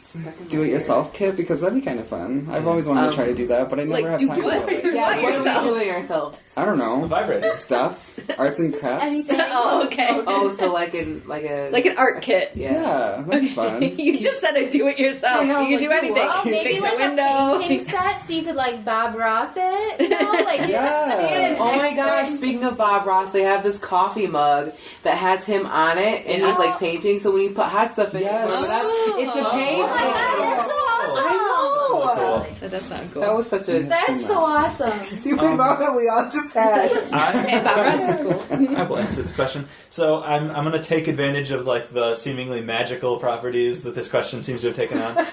do-it-yourself kit because that'd be kind of fun. I've always wanted to try to do that, but I never Like, have do time what? to do it. Do Yeah, what what are yourself? we doing ourselves? I don't know. Vibrator. Stuff, arts and crafts. Anything. Oh, okay. Oh, so like an art kit. Yeah, that'd be fun. You just said I do it yourself. I know, You can like, do do anything. what? Oh, maybe Fix like a window. a painting set, so you could like Bob Ross it. You know, like Yeah. be an Oh my expert. gosh, speaking of Bob Ross, they have this coffee mug that has him on it and he's like painting, so when you put hot stuff in Yes. it, it's a painting. Oh my God, that's so awesome. I know. That does sound cool. That was such a That's so awesome. stupid moment we all just had. Hey, Bob Ross is cool. I will answer this question. So I'm going to take advantage of like the seemingly magical properties that this question seems to have taken on, and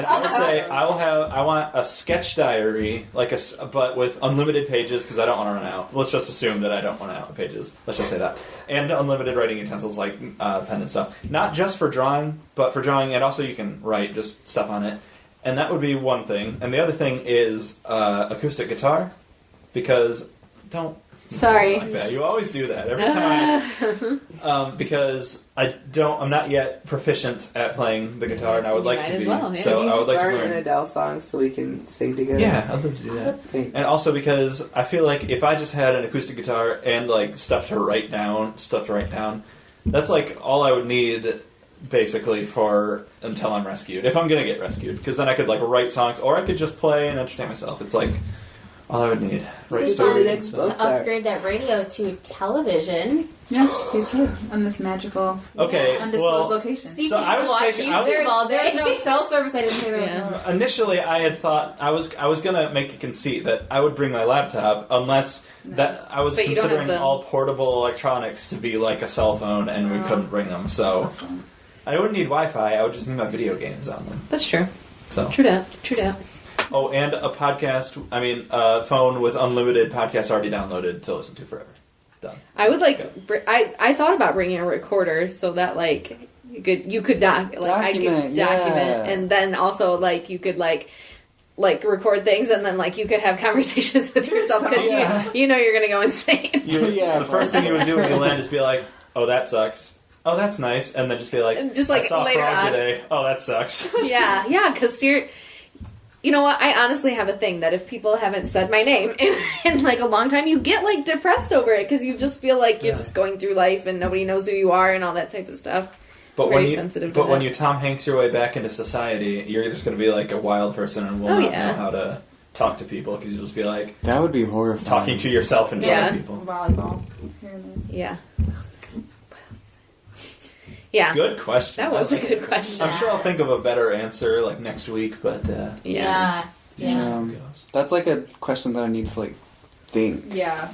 I will say I want a sketch diary but with unlimited pages because I don't want to run out. Let's just assume that I don't want to run out of pages. Let's just say that, and unlimited writing utensils like pen and stuff. Not just for drawing, but for drawing, and also you can write just stuff on it. And that would be one thing. And the other thing is acoustic guitar, because don't. Sorry. Like that. You always do that every time. Because I'm not yet proficient at playing the guitar, and I would You like might to as be. well, yeah. So Can you I would just like to learn an learn. Adele song so we can sing together? Yeah, I'd love to do that. Thanks. And also because I feel like if I just had an acoustic guitar and like stuff to write down, that's like all I would need basically for until I'm rescued. If I'm gonna get rescued, because then I could like write songs, or I could just play and entertain myself. It's like all I would need. Write It'd be stories. fun and stuff. to upgrade that radio to television. Yeah, you could on this magical Okay, undisclosed well, location. So I was taking. I was, YouTube all day. There's no cell service. I didn't say there was Yeah. no. Initially, I had thought I was gonna make a conceit that I would bring my laptop unless that I was But you don't have considering the- all portable electronics to be like a cell phone, and we couldn't bring them. So I wouldn't need Wi-Fi. I would just need my video games on them. That's true. So True that. True that. oh, and a podcast. I mean, a phone with unlimited podcasts already downloaded to listen to forever. Done. I would like. I thought about bringing a recorder so that like you could I could document, yeah. and then also like you could like record things, and then like you could have conversations with yourself because Yeah. you know you're gonna go insane. Yeah, The first thing you would do when you land is be like, "Oh, that sucks. Oh, that's nice," and then just be like, And just, like, I saw later Frog on. today. Oh, that sucks. yeah, because you know what? I honestly have a thing that if people haven't said my name in like a long time, you get like depressed over it because you just feel like you're just going through life and nobody knows who you are and all that type of stuff. But Very when you sensitive to when that. you Tom Hanks your way back into society, you're just going to be like a wild person and will Oh, not yeah. know how to talk to people because you'll just be like That would be horrifying. talking to yourself and Yeah. other people. Volleyball. Here and there. Yeah. Yeah. Good question. That was I a like good it. question. I'm sure I'll think of a better answer like next week, but Yeah. Yeah. That's like a question that I need to like think. Yeah.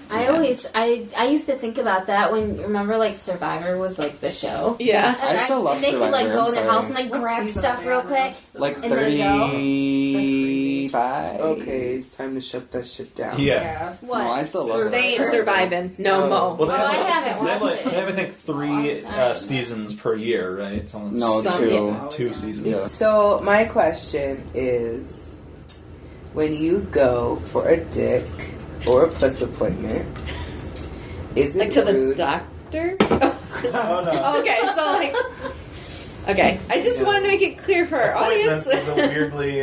I used to think about that when, remember, like, Survivor was, like, the show? Yeah. I still love and they could, like, Survivor, go I'm in their sorry. house and, like, What grab season stuff are they real on quick. Like And then go. 35. Okay, it's time to shut that shit down. Yeah. What? No, I still love They ain't it. surviving. No mo. Well, they Oh, have, I haven't they have, watched like, it. they have I think three Long time. seasons per year, right? So it's No, Some- two. yeah. two seasons. Yeah. So my question is, when you go for a dick or a puss appointment, is it Like to the rude? doctor? Oh no. Okay, so like. Okay, I just wanted to make it clear for our audience. Appointment is a weirdly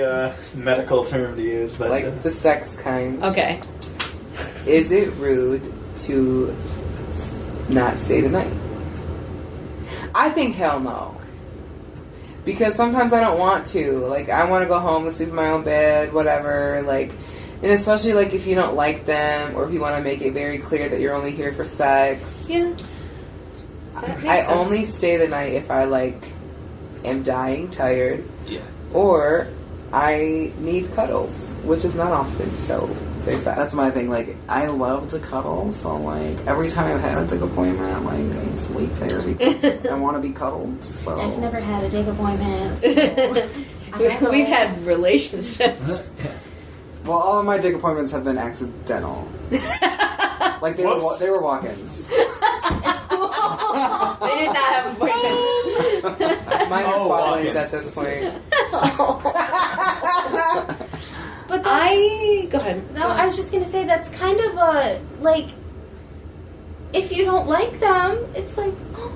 medical term to use, but Like the sex kind. Okay. Is it rude to not stay the night? I think hell no. Because sometimes I don't want to. Like, I want to go home and sleep in my own bed, whatever. Like, and especially, like, if you don't like them or if you want to make it very clear that you're only here for sex. Yeah. That makes I sense. only stay the night if I, like, am dying tired yeah. or I need cuddles, which is not often, so there's that. That's my thing. Like, I love to cuddle, so like every time I've had a dick appointment, like I sleep there because I want to be cuddled. So I've never had a dick appointment. So I don't know. We've had relationships. well, all of my dick appointments have been accidental. Like they were walk-ins. They did not have appointments. Mine are walk-ins. at this point. But Go ahead. No, I was just gonna say that's kind of a like. If you don't like them, it's like. Oh.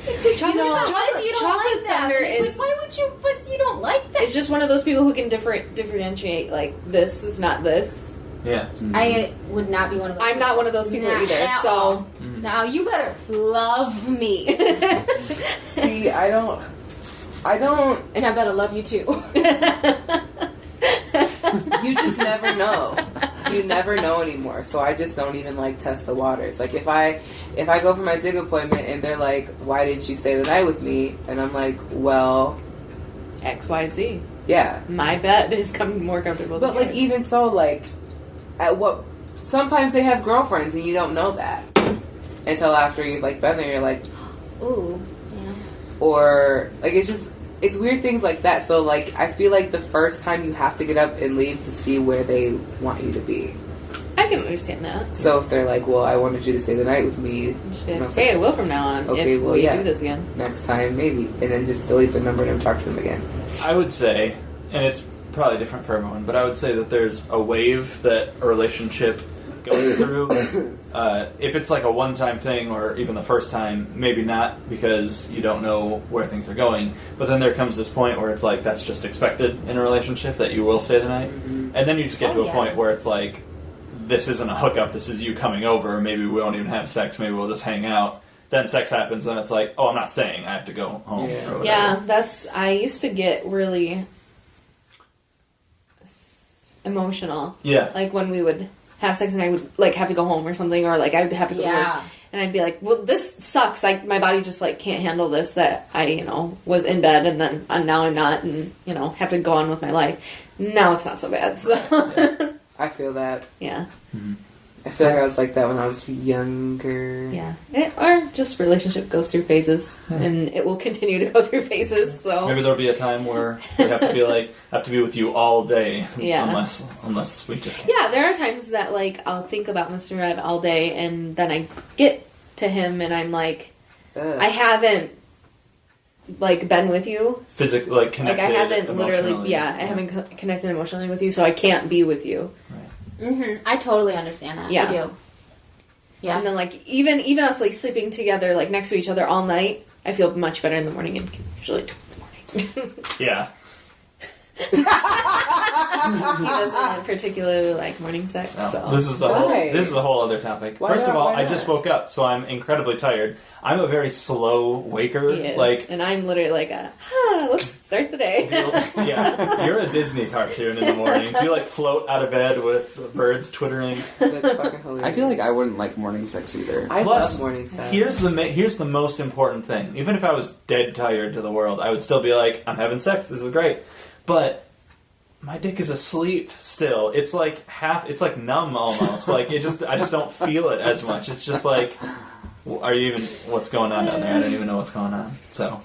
What if you don't Chocolate like them? Thunder It's is- like, why would you? But you don't like them. It's just one of those people who can differentiate, like, this is not this. Yeah. I would not be one of those. I'm not one of those people Not either, at so... all. Now you better love me. See, I don't. And I better love you too. You just never know. You never know anymore. So I just don't even like test the waters. Like if I go for my dig appointment and they're like, "Why didn't you stay the night with me?" and I'm like, "Well, XYZ. yeah." My bed is more comfortable But than like yours. even so, like at what? Sometimes they have girlfriends and you don't know that until after you've like been there. You're like, Ooh, yeah. or like it's weird things like that. So like I feel like the first time you have to get up and leave to see where they want you to be. I can understand that. So if they're like, "Well, I wanted you to stay the night with me," Just be and I like, was hey, I like, will from now on Okay, if well, we yeah. do this again. next time maybe, and then just delete the number and never talk to them again. I would say, and it's probably different for everyone, but I would say that there's a wave that a relationship goes through. If it's like a one-time thing or even the first time, maybe not because you don't know where things are going. But then there comes this point where it's like that's just expected in a relationship that you will stay the night. Mm-hmm. And then you just get to a yeah. point where it's like this isn't a hookup, this is you coming over, maybe we won't even have sex, maybe we'll just hang out. Then sex happens and it's like, oh, I'm not staying, I have to go home. Yeah. Or whatever. Yeah, I used to get really emotional. Yeah. Like when we would have sex and I would like have to go home or something, or like I would have to go to Yeah. work. And I'd be like, well, this sucks. Like my body just like can't handle this, that I, was in bed and then now I'm not, and, have to go on with my life. Now it's not so bad. So, I feel that. yeah. I feel like I was like that when I was younger. Yeah. Or just relationship goes through phases, and it will continue to go through phases, so. Maybe there'll be a time where we have to be like, have to be with you all day. Yeah. Unless we just can't. Yeah, there are times that, like, I'll think about Mr. Red all day, and then I get to him, and I'm like, Ugh. I haven't, like, been with you. Physically, like, connected. Like, I haven't literally, emotionally. I haven't connected emotionally with you, so I can't be with you. I totally understand that. Yeah. I do. Yeah. And then, like, even us, like, sleeping together, like, next to each other all night, I feel much better in the morning, and usually 2 in the morning. Yeah. He doesn't particularly like morning sex, No, so. this is a whole other topic. Why First of not? all, Why I not? just woke up, so I'm incredibly tired. I'm a very slow waker. He is. Like, and I'm literally like, let's start the day. yeah, you're a Disney cartoon in the mornings. You like float out of bed with birds twittering. That's fucking hilarious. I feel like I wouldn't like morning sex either. I Plus, love morning sex. here's the most important thing. Even if I was dead tired to the world, I would still be like, I'm having sex. This is great. But my dick is asleep still. It's like numb almost. Like I just don't feel it as much. It's just like, what's going on down there? I don't even know what's going on. So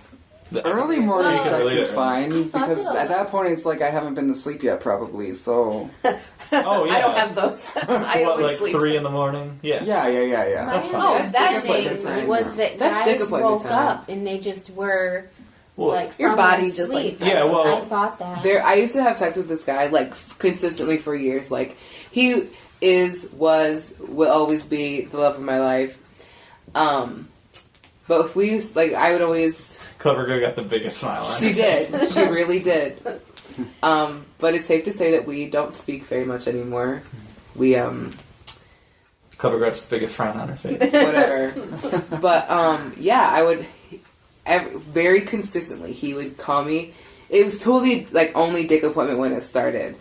Early morning You can sex relate is it. fine because at that point it's like I haven't been to sleep yet, probably. So Oh yeah. I don't have those. I what, always like sleep. 3 a.m? Yeah. yeah. That's fine. Oh, That's that's dick it. appointment time. was that That's dick guys appointment woke time. up and they just were Well, like your from body their just, sleep. like- Yeah, well- I thought that. I used to have sex with this guy like consistently for years. Like he will always be the love of my life. But if we used, like I would always. Clever Girl got the biggest smile on She her face. did. She really did. But it's safe to say that we don't speak very much anymore. We Clever Girl got the biggest frown on her face. whatever. But yeah, I would very consistently. He would call me. It was totally like only dick appointment when it started.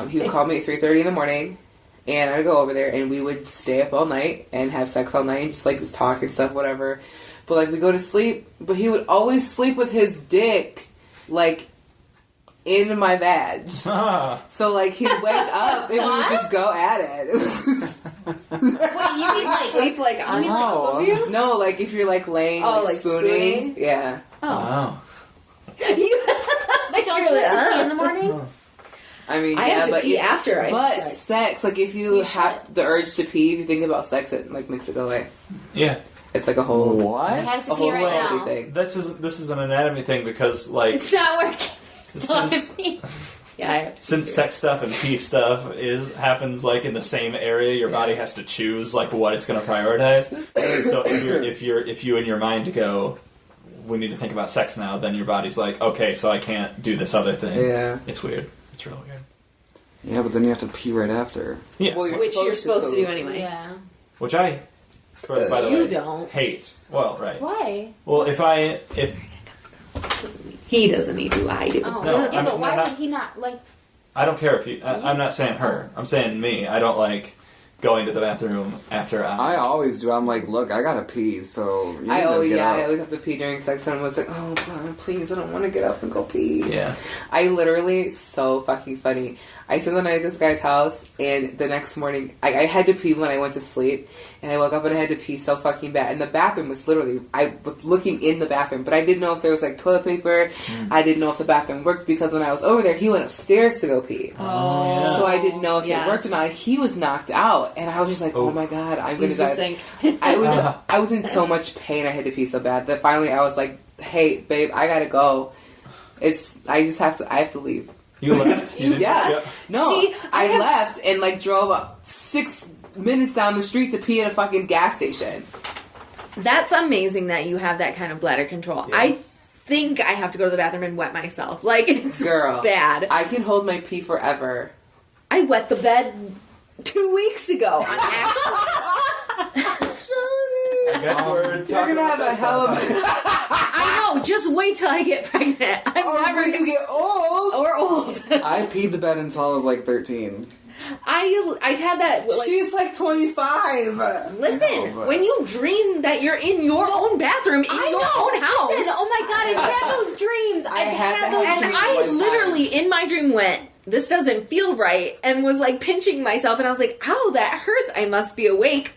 He would call me at 3:30 in the morning, and I'd go over there, and we would stay up all night and have sex all night, and just like talk and stuff, whatever. But like we go to sleep, but he would always sleep with his dick like in my vag. So like he'd wake up and we would just go at it. It was Wait, you mean like Sleep like on mean, like, top of you? no, like if you're like laying, Oh, like like spooning, spooning? yeah. Oh. Wow. But don't you have to pee in the morning? I mean, I have to pee after I But have sex. sex, like if you have the urge to pee, if you think about sex, it like makes it go away. Yeah. It's like a whole What? It has a to pee whole right fancy now. thing. This is an anatomy thing because like It's not working. It's not to since, pee. Yeah. since sex stuff and pee stuff happens like in the same area, your body has to choose like what it's going to prioritize. So if you in your mind go, we need to think about sex now, then your body's like, okay, so I can't do this other thing. Yeah. It's weird. It's real weird. Yeah, but then you have to pee right after. Yeah. Well, Which you're supposed to do anyway. Yeah. Which I, by the You way, don't. hate. Well, right. Why? Well, if He doesn't need to. I do. Oh, No, yeah, I mean, but why no, would he not like? I don't care if you. I'm not saying her. I'm saying me. I don't like going to the bathroom after I always do. I'm like, look, I gotta pee, so you need I to always get up. I always have to pee during sex, and I was like, oh god, please, I don't want to get up and go pee. Yeah. I literally so fucking funny. I spent the night at this guy's house, and the next morning I had to pee when I went to sleep, and I woke up and I had to pee so fucking bad. And the bathroom was literally, I was looking in the bathroom, but I didn't know if there was like toilet paper. I didn't know if the bathroom worked because when I was over there, he went upstairs to go pee. Oh. So I didn't know if Yes. it worked or not. He was knocked out, and I was just like, "Oh my god, I'm Use gonna the die." sink. I was in so much pain. I had to pee so bad that finally I was like, "Hey, babe, I gotta go. I have to leave." You left? You didn't Yeah. just go? No, See, I I have- left and like drove up 6 minutes down the street to pee at a fucking gas station. That's amazing that you have that kind of bladder control. Yeah. I think I have to go to the bathroom and wet myself. Like, it's Girl, bad. I can hold my pee forever. I wet the bed 2 weeks ago on accident. I guess we're You're talking gonna have about a hell of this I know. Just wait till I get pregnant. I'm Or never when you get old. or old. I peed the bed until I was like 13. I had that. Like, She's like 25. listen, No, but- when you dream that you're in your own bathroom in your own house. Listen, oh my god, I've had those dreams. I've had had those those And dreams. I one time. literally, in my dream, went, this doesn't feel right, and was like pinching myself, and I was like, ow, that hurts. I must be awake.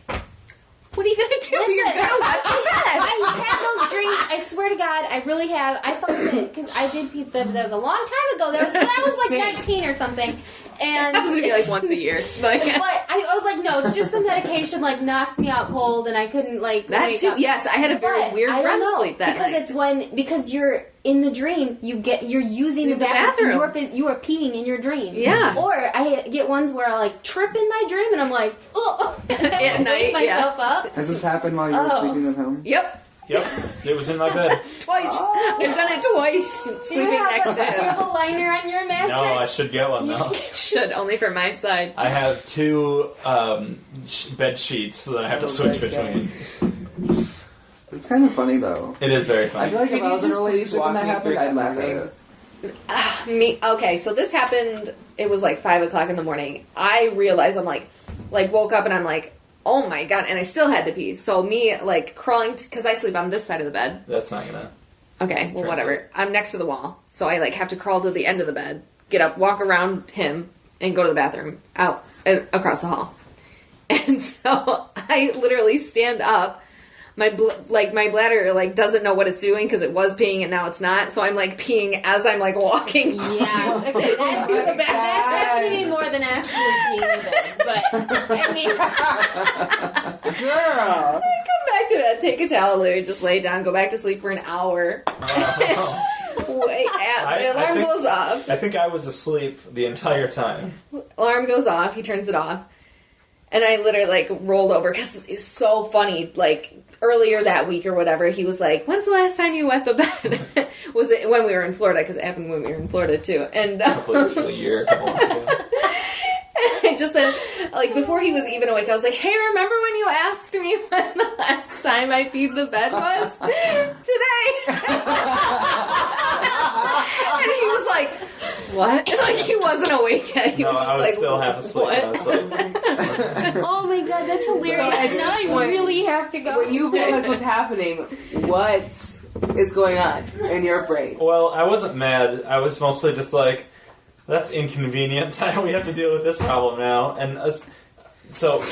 What are you gonna do? You're gonna wet the bed. I've had those dreams. I swear to God, I really have. I thought that because I did pee, that was a long time ago. That was when I was like 19 or something. And That was to be like once a year. Like, but I was like, no, it's just the medication like knocked me out cold, and I couldn't like that wake too. up. Yes, I had a very But weird I REM don't know, sleep that because night. because you're in the dream, you're using the The bathroom. bathroom. You are peeing in your dream. Yeah. Or I get ones where I like trip in my dream, and I'm like, oh, At night, wake myself up. Has this happened while you were Oh. sleeping with him? Yep. Yep, it was in my bed. Twice. I've done it twice. Sleeping next to Do you have him. a liner on your mattress? No, I should get one You though. Should, only for my side. I have 2 bed sheets that I have to switch between. It's kind of funny though. It is very I funny. feel like if Can I you was in a just please relationship walk and that me happened, through I'd that laugh at morning? it. Me, okay, so this happened, it was like 5 o'clock in the morning. I realized I'm like woke up and I'm like, oh my god, and I still had to pee. So me, like, crawling, because I sleep on this side of the bed. That's not gonna. Okay, well, Translate. whatever. I'm next to the wall, so I, like, have to crawl to the end of the bed, get up, walk around him, and go to the bathroom, out, across the hall. And so I literally stand up. My bladder doesn't know what it's doing because it was peeing and now it's not. So I'm like peeing as I'm like walking. Yeah, okay, that's, To the back. that's happening more than actually peeing in bed. But I mean, Girl. Come back to bed, take a towel, literally just lay down, go back to sleep for an hour. Wait, the alarm goes off. I think I was asleep the entire time. Alarm goes off. He turns it off, and I literally rolled over because it's so funny. Earlier that week or whatever, he was like, "When's the last time you wet the bed?" Was it when we were in Florida? Because it happened when we were in Florida too. And Completely a year, a couple months ago. I just said, before he was even awake, I was like, "Hey, remember when you asked me when the last time I peed the bed was? Today." And he was like, "What?" He wasn't awake yet. He No, was just I was like, still half asleep. "What?" I was like, oh my god, that's hilarious. So, Now I when- really have to go. When you realize what's happening, what is going on in your brain? well, I wasn't mad. I was mostly just like, that's inconvenient. We have to deal with this problem now. And so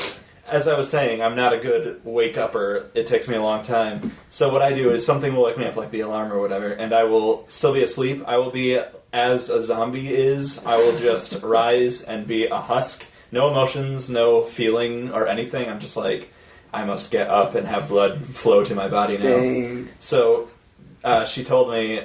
as I was saying, I'm not a good wake-upper. It takes me a long time. So what I do is something will wake me up, like the alarm or whatever, and I will still be asleep. I will be, as a zombie is, I will just rise and be a husk. No emotions, no feeling or anything. I'm just like, I must get up and have blood flow to my body now. Dang. So she told me,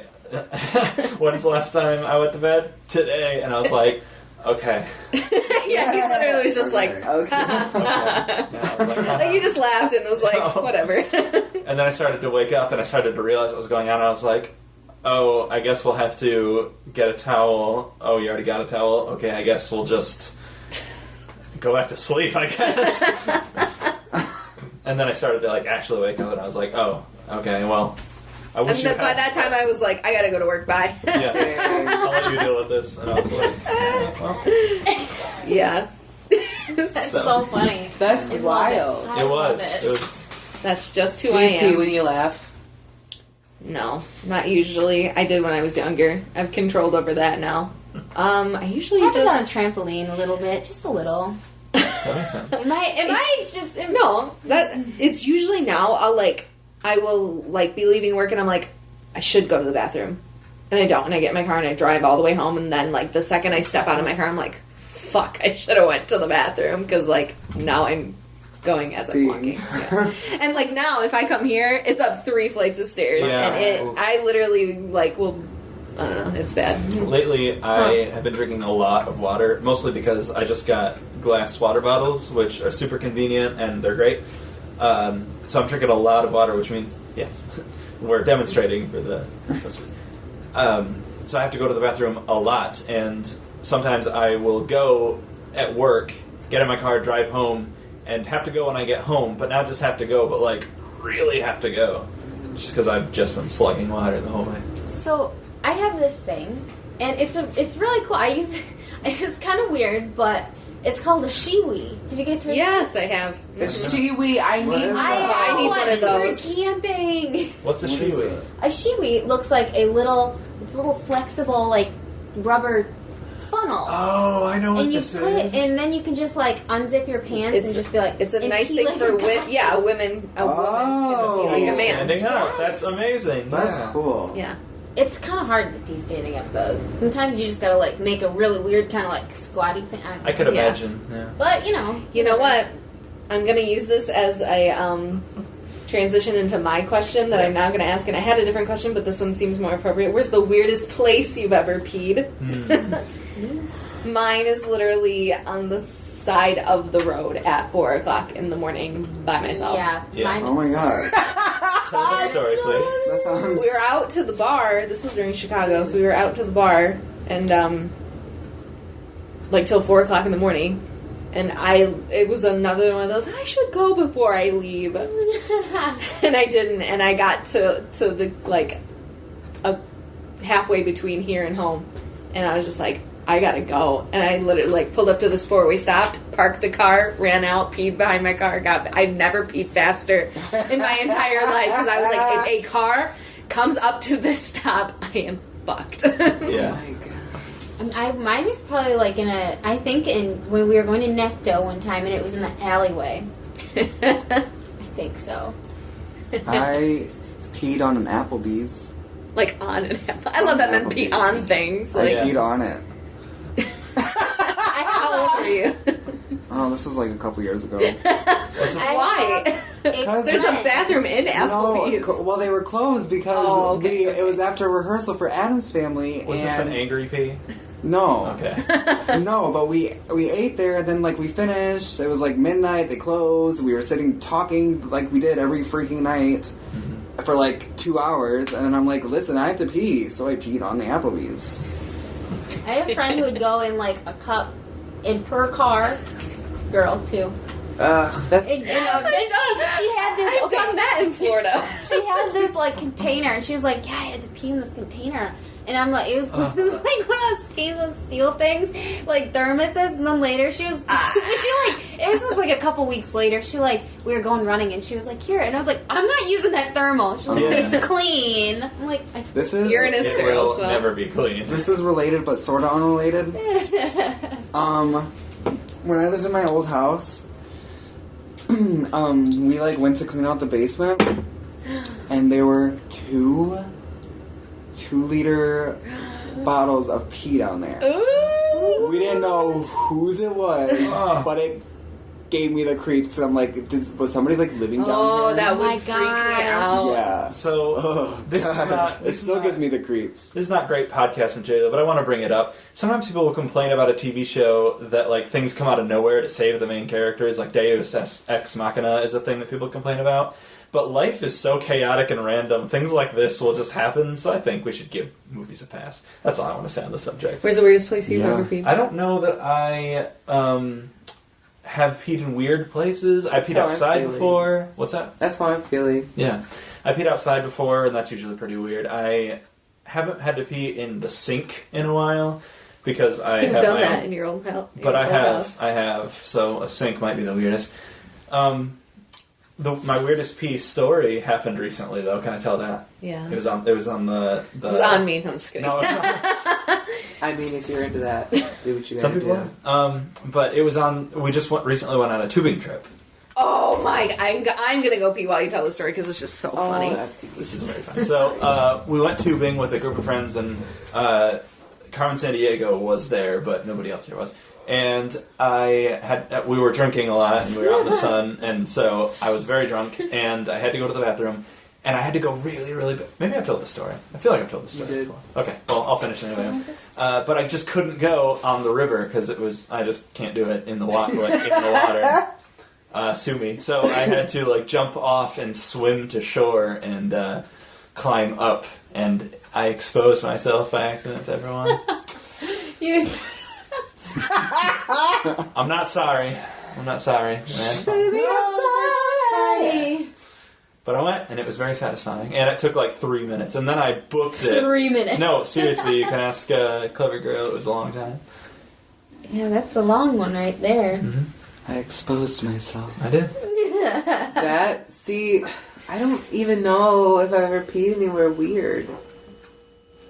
when's the last time I went to bed? Today. And I was like, okay. Yeah, he literally was just like, Okay. Yeah, I was like, like he just laughed and was like, No. whatever. And then I started to wake up and I started to realize what was going on. And I was like, oh, I guess we'll have to get a towel. Oh, you already got a towel? Okay, I guess we'll just go back to sleep, I guess. And then I started to like actually wake up and I was like, oh, okay, well, I wish And you then by that time I was like, I gotta go to work, bye. Yeah, I'll let you deal with this. And I was like, well, Yeah. That's So- so funny. That's I love wild. I it love was. it. It was. That's just who Do I you pee am. when you laugh? No, not usually. I did when I was younger. I've controlled over that now. I usually Happens on a just... trampoline a little bit, just a little. That makes sense. Am I just No, that it's usually now. I will like be leaving work and I'm like, I should go to the bathroom, and I don't, and I get in my car and I drive all the way home, and then like the second I step out of my car, I'm like, fuck, I should have went to the bathroom because like now I'm going as I'm Being. walking. Yeah. And like now, if I come here, it's up 3 flights of stairs, Yeah. and I literally like will. I don't know. It's bad. Lately, I have been drinking a lot of water, mostly because I just got glass water bottles, which are super convenient and they're great. So I'm drinking a lot of water, which means, yes, we're demonstrating for the listeners. So I have to go to the bathroom a lot, and sometimes I will go at work, get in my car, drive home, and have to go when I get home, but not just have to go, but like really have to go. Just because I've just been slugging water the whole way. So I have this thing, and it's really cool. I use it's kind of weird, but it's called a shiwi. Have you guys heard? Yes, I have. It's shiwi. I What need is one. that? I need one of for those. camping. What's a What is shiwi? it? A shiwi looks like it's a little flexible like rubber funnel. Oh, I know what And you this put is. it, and then you can just like unzip your pants and just be like, It's a and nice pee thing like for a women. guy. Yeah, a woman. Oh. Like a man. Standing up. Yes. That's amazing. That's yeah. cool. Yeah. It's kind of hard to pee standing up though. Sometimes you just gotta like make a really weird kind of like squatty thing. don't I could know. Yeah. imagine. Yeah. But you know. You know what? I'm gonna use this as a transition into my question that I'm now gonna ask. And I had a different question, but this one seems more appropriate. Where's the weirdest place you've ever peed? Mine is literally on the side of the road at 4 o'clock in the morning by myself. Yeah. Yeah. Mine, Oh my god. Tell the story, please. That sounds. We were out to the bar. This was during Chicago, so we were out to the bar and like till 4 o'clock in the morning. And it was another one of those, I should go before I leave. And I didn't, and I got to the like a halfway between here and home, and I was just like, I gotta go. And I literally like pulled up to this four-way, stopped, parked the car, ran out, peed behind my car. I've never peed faster in my entire life because I was like, if a car comes up to this stop, I am fucked. Yeah. mine was probably like when we were going to Necto one time, and it was in the alleyway. I think so. I peed on an Applebee's. Like on an apple. I love that men pee on things. I Like, Yeah. peed on it. how old were you? Oh, this was like a couple years ago. Why? Because There's a bathroom in Applebee's. No, well, they were closed because Oh, okay, it was after rehearsal for Adam's Family. Was and this an angry pee? No. Okay. No, but we ate there, and then like we finished. It was like midnight. They closed. We were sitting talking like we did every freaking night for like 2 hours, and then I'm like, "Listen, I have to pee," so I peed on the Applebee's. I have a friend who would go in like a cup in per car. Girl too. That's And, she had this. I've done that in Florida. She had this like container, and she was like, "Yeah, I had to pee in this container." And I'm like, it was like one of those stainless steel things, like thermoses. And then later, she this was like a couple weeks later. We were going running, and she was like, "Here," and I was like, "I'm not using that thermal." She's like, Yeah. "It's clean." I'm like, This is Urine is It sterile, will so. never be clean. this is related, but sort of unrelated. When I lived in my old house, We like went to clean out the basement, and there were 2-liter bottles of pee down there. Ooh. We didn't know whose it was, but it gave me the creeps. And I'm like, was somebody like living down Oh, here? that Oh my would freak me out. Yeah. So Oh, this God. is not. It still gives me the creeps. This is not great podcast material, but I want to bring it up. Sometimes people will complain about a TV show that like things come out of nowhere to save the main characters, like Deus Ex Machina is a thing that people complain about. But life is so chaotic and random, things like this will just happen, so I think we should give movies a pass. That's all I want to say on the subject. Where's the weirdest place you've Yeah. ever peed? I don't know that I have peed in weird places. I peed how I'm outside feeling. before. What's that? That's how I'm feeling. Yeah. I peed outside before, and that's usually pretty weird. I haven't had to pee in the sink in a while, because I You've have done my that own. in your old house. But I have. So a sink might be the weirdest. My weirdest pee story happened recently, though. Can I tell that? Yeah. It was on the. It was on me. I'm just kidding. No, it's not. I mean, if you're into that, do what you gotta Some people do. are. But it was on. We just recently went on a tubing trip. Oh my! I'm gonna go pee while you tell the story because it's just so funny. This is very fun. So we went tubing with a group of friends, and Carmen Sandiego was there, but nobody else here was. And we were drinking a lot, and we were out in the sun, and so I was very drunk, and I had to go to the bathroom, and I had to go really, really bad. Maybe I've told the story. I feel like I've told the story You did. before. Okay, well, I'll finish anyway. But I just couldn't go on the river, because I just can't do it in the water. Sue me. So I had to jump off and swim to shore and climb up, and I exposed myself by accident to everyone. I'm not sorry. Man. Baby, I'm sorry. But I went, and it was very satisfying. And it took 3 minutes, and then I booked it. 3 minutes. No, seriously, you can ask Clever Girl. It was a long time. Yeah, that's a long one right there. Mm-hmm. I exposed myself. I did. I don't even know if I've ever peed anywhere weird.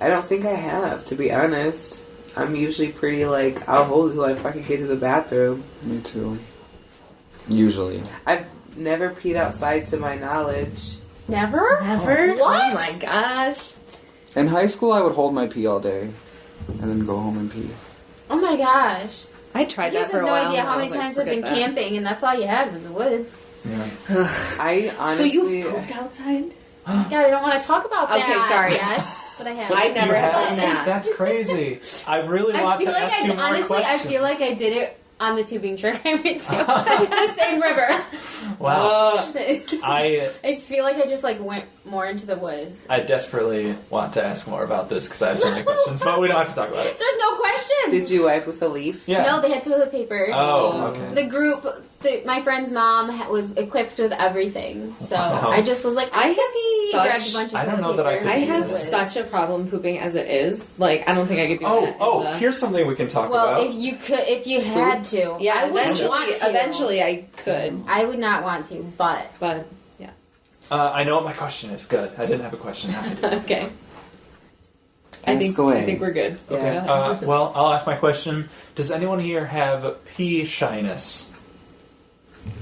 I don't think I have, to be honest. I'm usually pretty I'll hold it till I fucking get to the bathroom. Me too. Usually. I've never peed outside to my knowledge. Never? Never? What? Oh my gosh! In high school, I would hold my pee all day, and then go home and pee. Oh my gosh. I tried You that guys for have a no while. idea and how I many was like, times I've been forget that. camping and that's all you had was the woods. Yeah. I So honestly... you pooped outside? God, I don't want to talk about that. Okay, sorry. Yes, but I have. I never You have have? done that. That's crazy. I really want to ask you more honestly, questions. I feel like I did it on the tubing trip I went to. The same river. Wow. I feel like I just went more into the woods. desperately want to ask more about this because I have so many questions, but we don't have to talk about it. There's no questions. Did you wipe with a leaf? Yeah. No, they had toilet paper. Oh, okay. The group, my friend's mom was equipped with everything, so Wow. I just was like, I I can pee. have Grabbed such- a bunch of I don't toilet know that I paper. could I do have that. such a problem pooping as it is. I don't think I could do that. Oh, here's something we can talk Well, about. if you had to, Yeah, I wouldn't want to. eventually I could. I would not want to, but But, yeah. I know what my question is. Good. I didn't have a question. Now I do. Okay. Ask away. I think we're good. Okay. Yeah. Well, I'll ask my question. Does anyone here have pee shyness?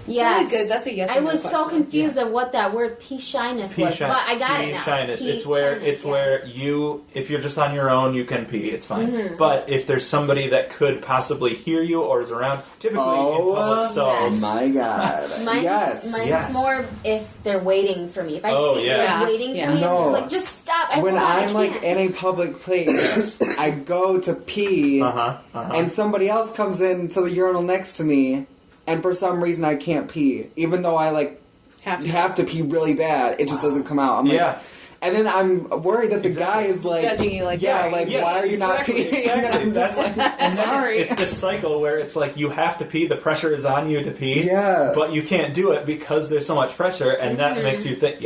yes. Good. That's a yes. I or no was so question. confused of what that word pee shyness Pee was, shy- but I got pee it now. shyness. Pee It's where shyness, yes. you, if you're just on your own, you can pee. It's fine. Mm-hmm. But if there's somebody that could possibly hear you or is around, typically in public stalls. yes. My God. Mine's Yes. more if they're waiting for me. If I Oh, see yeah. them waiting Yeah. for me, No. I'm just like, just stop. When I'm I in a public place, I go to pee, and somebody else comes into the urinal next to me, and for some reason I can't pee, even though I have to pee really bad. It just doesn't come out. I'm like, Yeah. And then I'm worried that the guy is Judging you like yeah, that. Yes, why are you exactly, not peeing? Exactly. And I'm That's, just and then sorry. it's this cycle where it's you have to pee, the pressure is on you to pee, Yeah. but you can't do it because there's so much pressure, and that makes you think,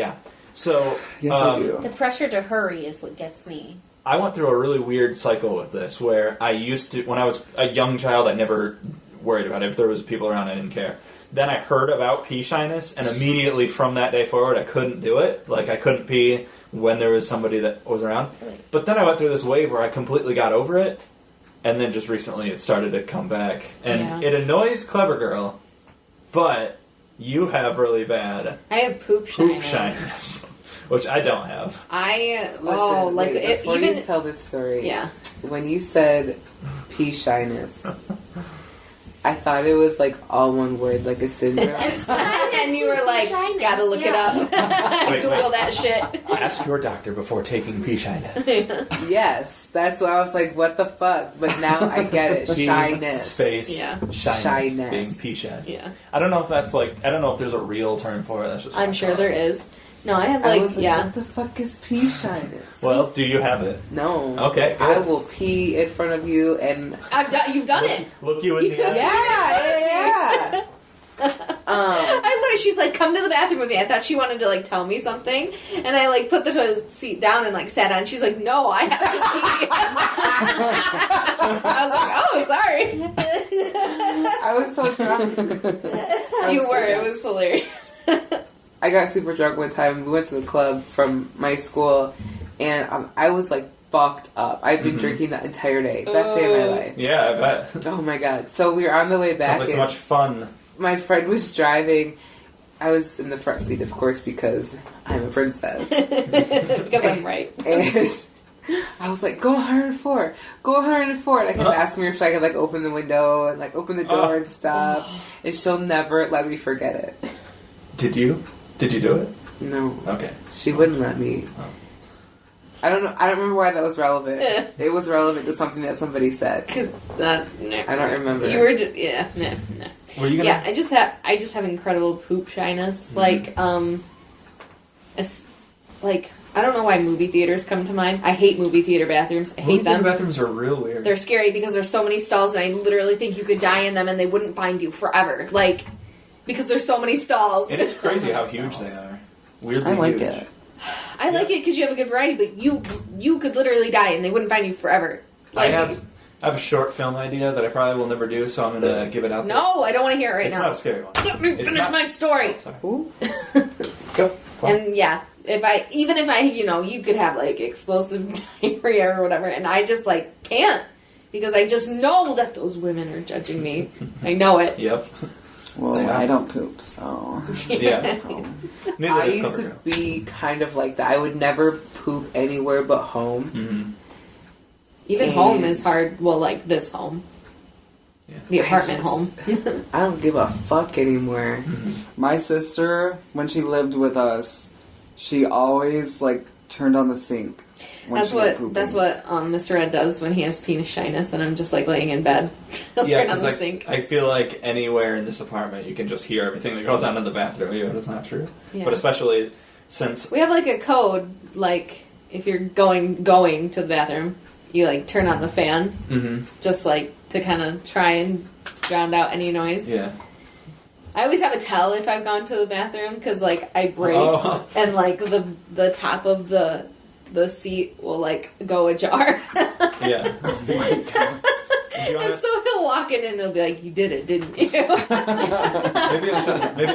So, Yes, I do. The pressure to hurry is what gets me. I went through a really weird cycle with this, where I used to, when I was a young child, I never worried about it. If there was people around, I didn't care. Then I heard about pee shyness, and immediately from that day forward, I couldn't do it. I couldn't pee when there was somebody that was around. But then I went through this wave where I completely got over it, and then just recently it started to come back. And Yeah. it annoys Clever Girl, but You have really bad I have poop shyness, which I don't have. Before you tell this story, yeah. When you said pee shyness, I thought it was like all one word, like a syndrome. And you were like, gotta look it up. Google that shit. Ask your doctor before taking pee shyness. Yes, that's why I was like, what the fuck? But now I get it. Shyness. Space. Yeah. Shyness. Being pee shy. Yeah. I don't know if that's like, I don't know if there's a real term for it. That's just I'm sure there is. No, I have what the fuck is pee shyness? Well, do you have it? No. Okay, good. I will pee in front of you and... You've done it. Look you in the eye. Yeah. I literally, she's like, come to the bathroom with me. I thought she wanted to like tell me something, and I like put the toilet seat down and like sat down. She's like, no, I have to pee. I was like, oh, sorry. I was so drunk. You were. It was hilarious. I got super drunk one time. We went to the club from my school, and I was like fucked up. I'd been drinking that entire day. Best day of my life. Yeah, I bet. Oh my god. So we were on the way back. Sounds like so much fun. My friend was driving. I was in the front seat, of course, because I'm a princess. Because I'm right. And I was like, go 104. Go 104. And I kept asking her if I could like open the window and like open the door and stuff. And she'll never let me forget it. Did you? Did you do it? No. Okay. She wouldn't let me. Oh. I don't know. I don't remember why that was relevant. It was relevant to something that somebody said. No. I don't remember. You were just no. Were you gonna? Yeah, I just have incredible poop shyness. Mm-hmm. Like I don't know why movie theaters come to mind. I hate movie theater bathrooms. I hate them. Movie bathrooms are real weird. They're scary because there's so many stalls, and I literally think you could die in them, and they wouldn't find you forever. Like because there's so many stalls. It is crazy how huge they are. Weirdly I like huge. it. I like it because you have a good variety, but you could literally die, and they wouldn't find you forever. Like, I have a short film idea that I probably will never do, so I'm going to give it out there. No, I don't want to hear it right It's now. not a scary one. Let me finish my story. Oh, sorry. Go. And yeah, if I you could have like explosive diarrhea or whatever, and I just like can't because I just know that those women are judging me. I know it. Yep. Well, I don't poop, so... Yeah. Neither I does used to CoverGirl. be kind of like that. I would never poop anywhere but home. Mm-hmm. Even home is hard. Well, like this home. Yeah. The apartment home. I don't give a fuck anymore. My sister, when she lived with us, she always, like, turned on the sink when That's she was what pooping. Mr. Ed does when he has penis shyness, and I'm just like laying in bed. He'll turn on the sink. I feel like anywhere in this apartment you can just hear everything that goes on in the bathroom. Yeah, that's not true. Yeah. But especially since... We have like a code, like if you're going to the bathroom, you like turn on the fan, Mm-hmm. just like to kind of try and drown out any noise. Yeah. I always have a towel if I've gone to the bathroom because like I brace and like the top of the seat will like go ajar. Yeah. Oh my God. And so he'll walk in and he'll be like, "You did it, didn't you?" Maybe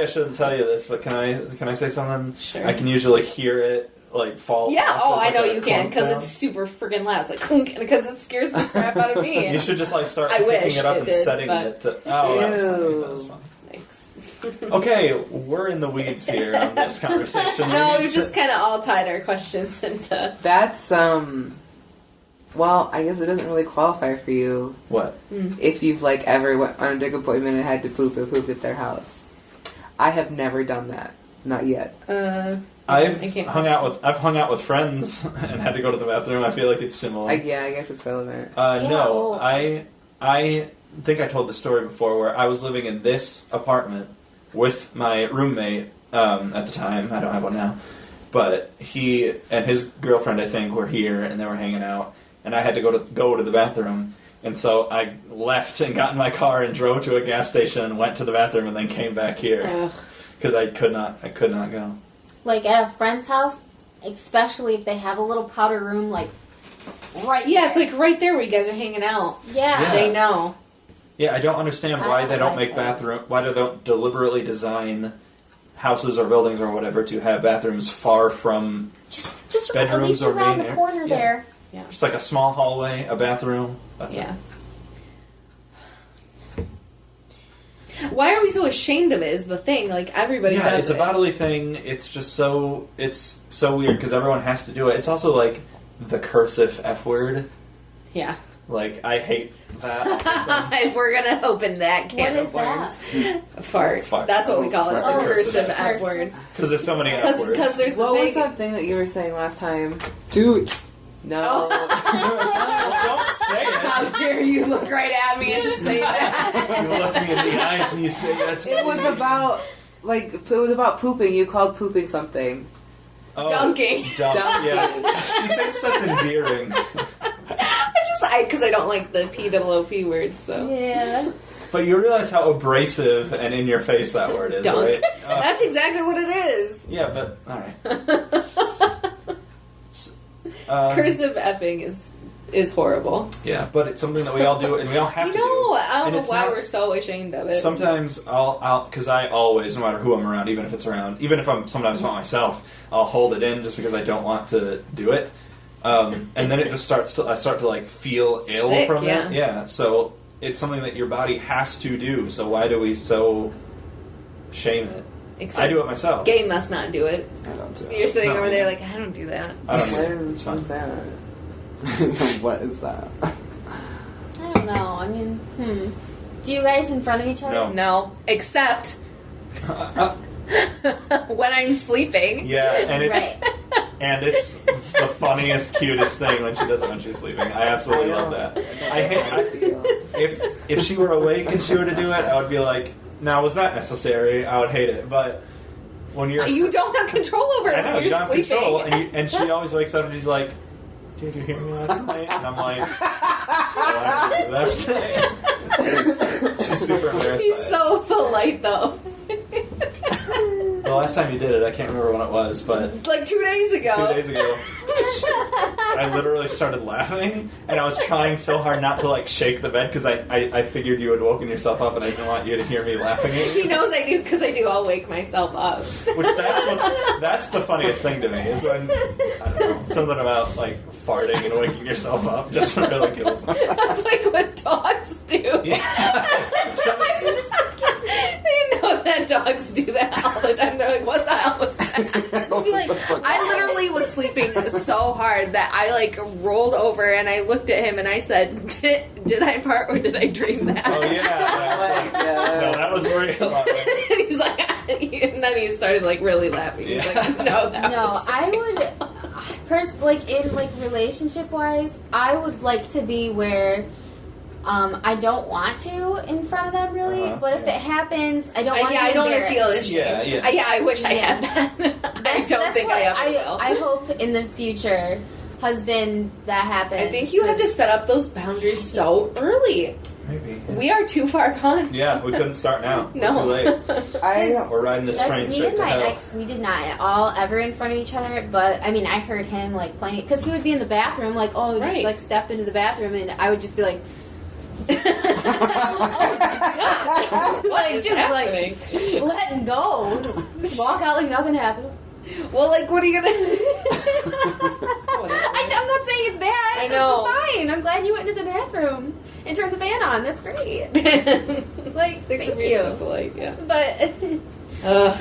I shouldn't tell you this, but can I say something? Sure. I can usually hear it like fall. Yeah. off. Oh, It's I like know a you can clunk because sound. it's super freaking loud. It's like clunk because it scares the crap out of me. You should just like start I wish picking it up it and did, setting but- it to. Oh, that was funny. Thanks. Okay, we're in the weeds here on this conversation. No, Maybe we just kind of all tied our questions into. That's, well, I guess it doesn't really qualify for you What? if you've, like, ever went on a dick appointment and had to poop and pooped at their house. I have never done that. Not yet. I've hung out with friends and had to go to the bathroom. I feel like it's similar. Yeah, I guess it's relevant. No, I think I told the story before where I was living in this apartment with my roommate at the time. I don't have one now, but he and his girlfriend I think were here and they were hanging out, and I had to go to the bathroom, and so I left and got in my car and drove to a gas station and went to the bathroom and then came back here because I could not go. Like at a friend's house, especially if they have a little powder room, like right. Yeah, there. it's like right there where you guys are hanging out. Yeah. They know. Yeah, I don't understand why they don't make why they don't deliberately design houses or buildings or whatever to have bathrooms far from just bedrooms at least or around main the corner Yeah. there. Yeah. Just like a small hallway, a bathroom. That's Yeah. Why are we so ashamed of it? Is the thing like everybody? Yeah, does it's a it. bodily thing. It's just so weird because everyone has to do it. It's also like the cursive F word. Yeah. Like I hate that. If we're gonna open that can What of is worms, that? fart. Fuck. That's what we call it. Fuck. The cursive F Cursive. word. Because there's so many F words. Because there's the What was big. that thing that you were saying last time? Toot. No. Oh. Well, don't say How it. dare you look right at me and say that? You look me in the eyes and you say that to It was about pooping. You called pooping something. Oh, Dunking. Dunking. Yeah. She thinks that's endearing. Because I don't like the POOP word, so. Yeah. But you realize how abrasive and in your face that word is, Dunk. right? That's exactly what it is. Yeah, but alright. Cursive effing is horrible. Yeah, but it's something that we all do and we all have I to know. do. I don't And know it's why not- we're so ashamed of it. Sometimes because I always, no matter who I'm around, even if it's around, even if I'm sometimes by myself, I'll hold it in just because I don't want to do it. And then it just I start to like feel ill Sick, from yeah. it. Yeah, so it's something that your body has to do. So why do we so shame it? Except I do it myself. Gay must not do it. I don't do You're sitting No. over there like, I don't do that. I don't know. It's fine. What is that? I don't know. I mean, Do you guys in front of each other? No. No, except when I'm sleeping. Yeah, and it's Right. and it's the funniest, cutest thing when she does it when she's sleeping. I absolutely love that. If she were awake and she were to do it, I would be like, now was that necessary? I would hate it. But when you're You don't have control over it I know, when you you're don't have sleeping. control, and she always wakes up and she's like, "Did you hear me last night?" And I'm like, "Last night." She's super embarrassed He's by it. so polite though. The last time you did it, I can't remember when it was, but Like 2 days ago. 2 days ago, I literally started laughing, and I was trying so hard not to like shake the bed because I figured you had woken yourself up, and I didn't want you to hear me laughing at He you. knows I do because I do. I'll wake myself up. Which that's the funniest thing to me is when I don't know something about like farting and waking yourself up just really kills me. That's like what dogs do. Yeah. They know that dogs do that all the time. They're like, what the hell was that? I'll Be like, I literally was sleeping so hard that I like rolled over and I looked at him and I said, did I fart or did I dream that? Oh yeah. No, that was real. And he's like, and then he started like really laughing. He's like, no, that No, was I would, in relationship wise, I would like to be where I don't want to in front of them really, Uh-huh. but if it happens, I don't want to I be don't want to feel embarrassed. ashamed. Yeah. Yeah, I wish I Yeah. had that. I That's don't think I what ever will. I hope in the future, husband, that happens. I think you have to set up those boundaries so early. Maybe. We are too far gone. Yeah, we couldn't start now. We're No. too late. I We're riding this That's train me straight and to my hell. ex. We did not at all ever in front of each other. But I mean, I heard him like playing because he would be in the bathroom, like, oh, just Right. like step into the bathroom, and I would just be like, Like, just happening? like letting go, just walk out like nothing happened. Well, like, what are you gonna? I'm not saying it's bad. I know. It's fine. I'm glad you went into the bathroom and turned the fan on. That's great. Like, Thanks for thank being you. so polite. Yeah. But Ugh.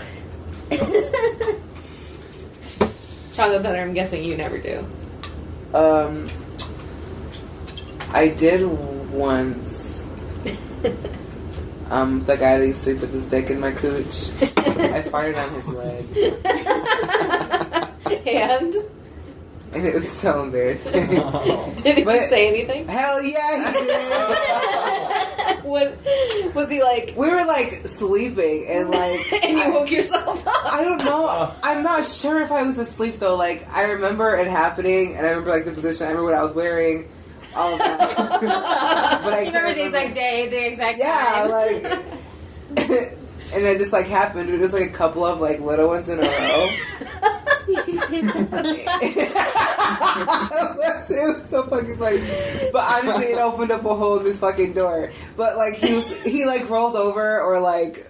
Chocolate thunder. I'm guessing you never do. I did once. The guy that used to sleep with his dick in my cooch. I farted on his leg, And and it was so embarrassing. did he But- say anything? Hell yeah, he did. What was he like? We were like sleeping, and like And you woke yourself up. I don't know. I'm not sure if I was asleep though. Like I remember it happening, and I remember like the position. I remember what I was wearing, all of that. But I you remember the exact day, the exact Yeah, time. like, and it just like happened. It was like a couple of like little ones in a row. It was so fucking funny. But honestly, it opened up a whole new fucking door. But like he like rolled over or like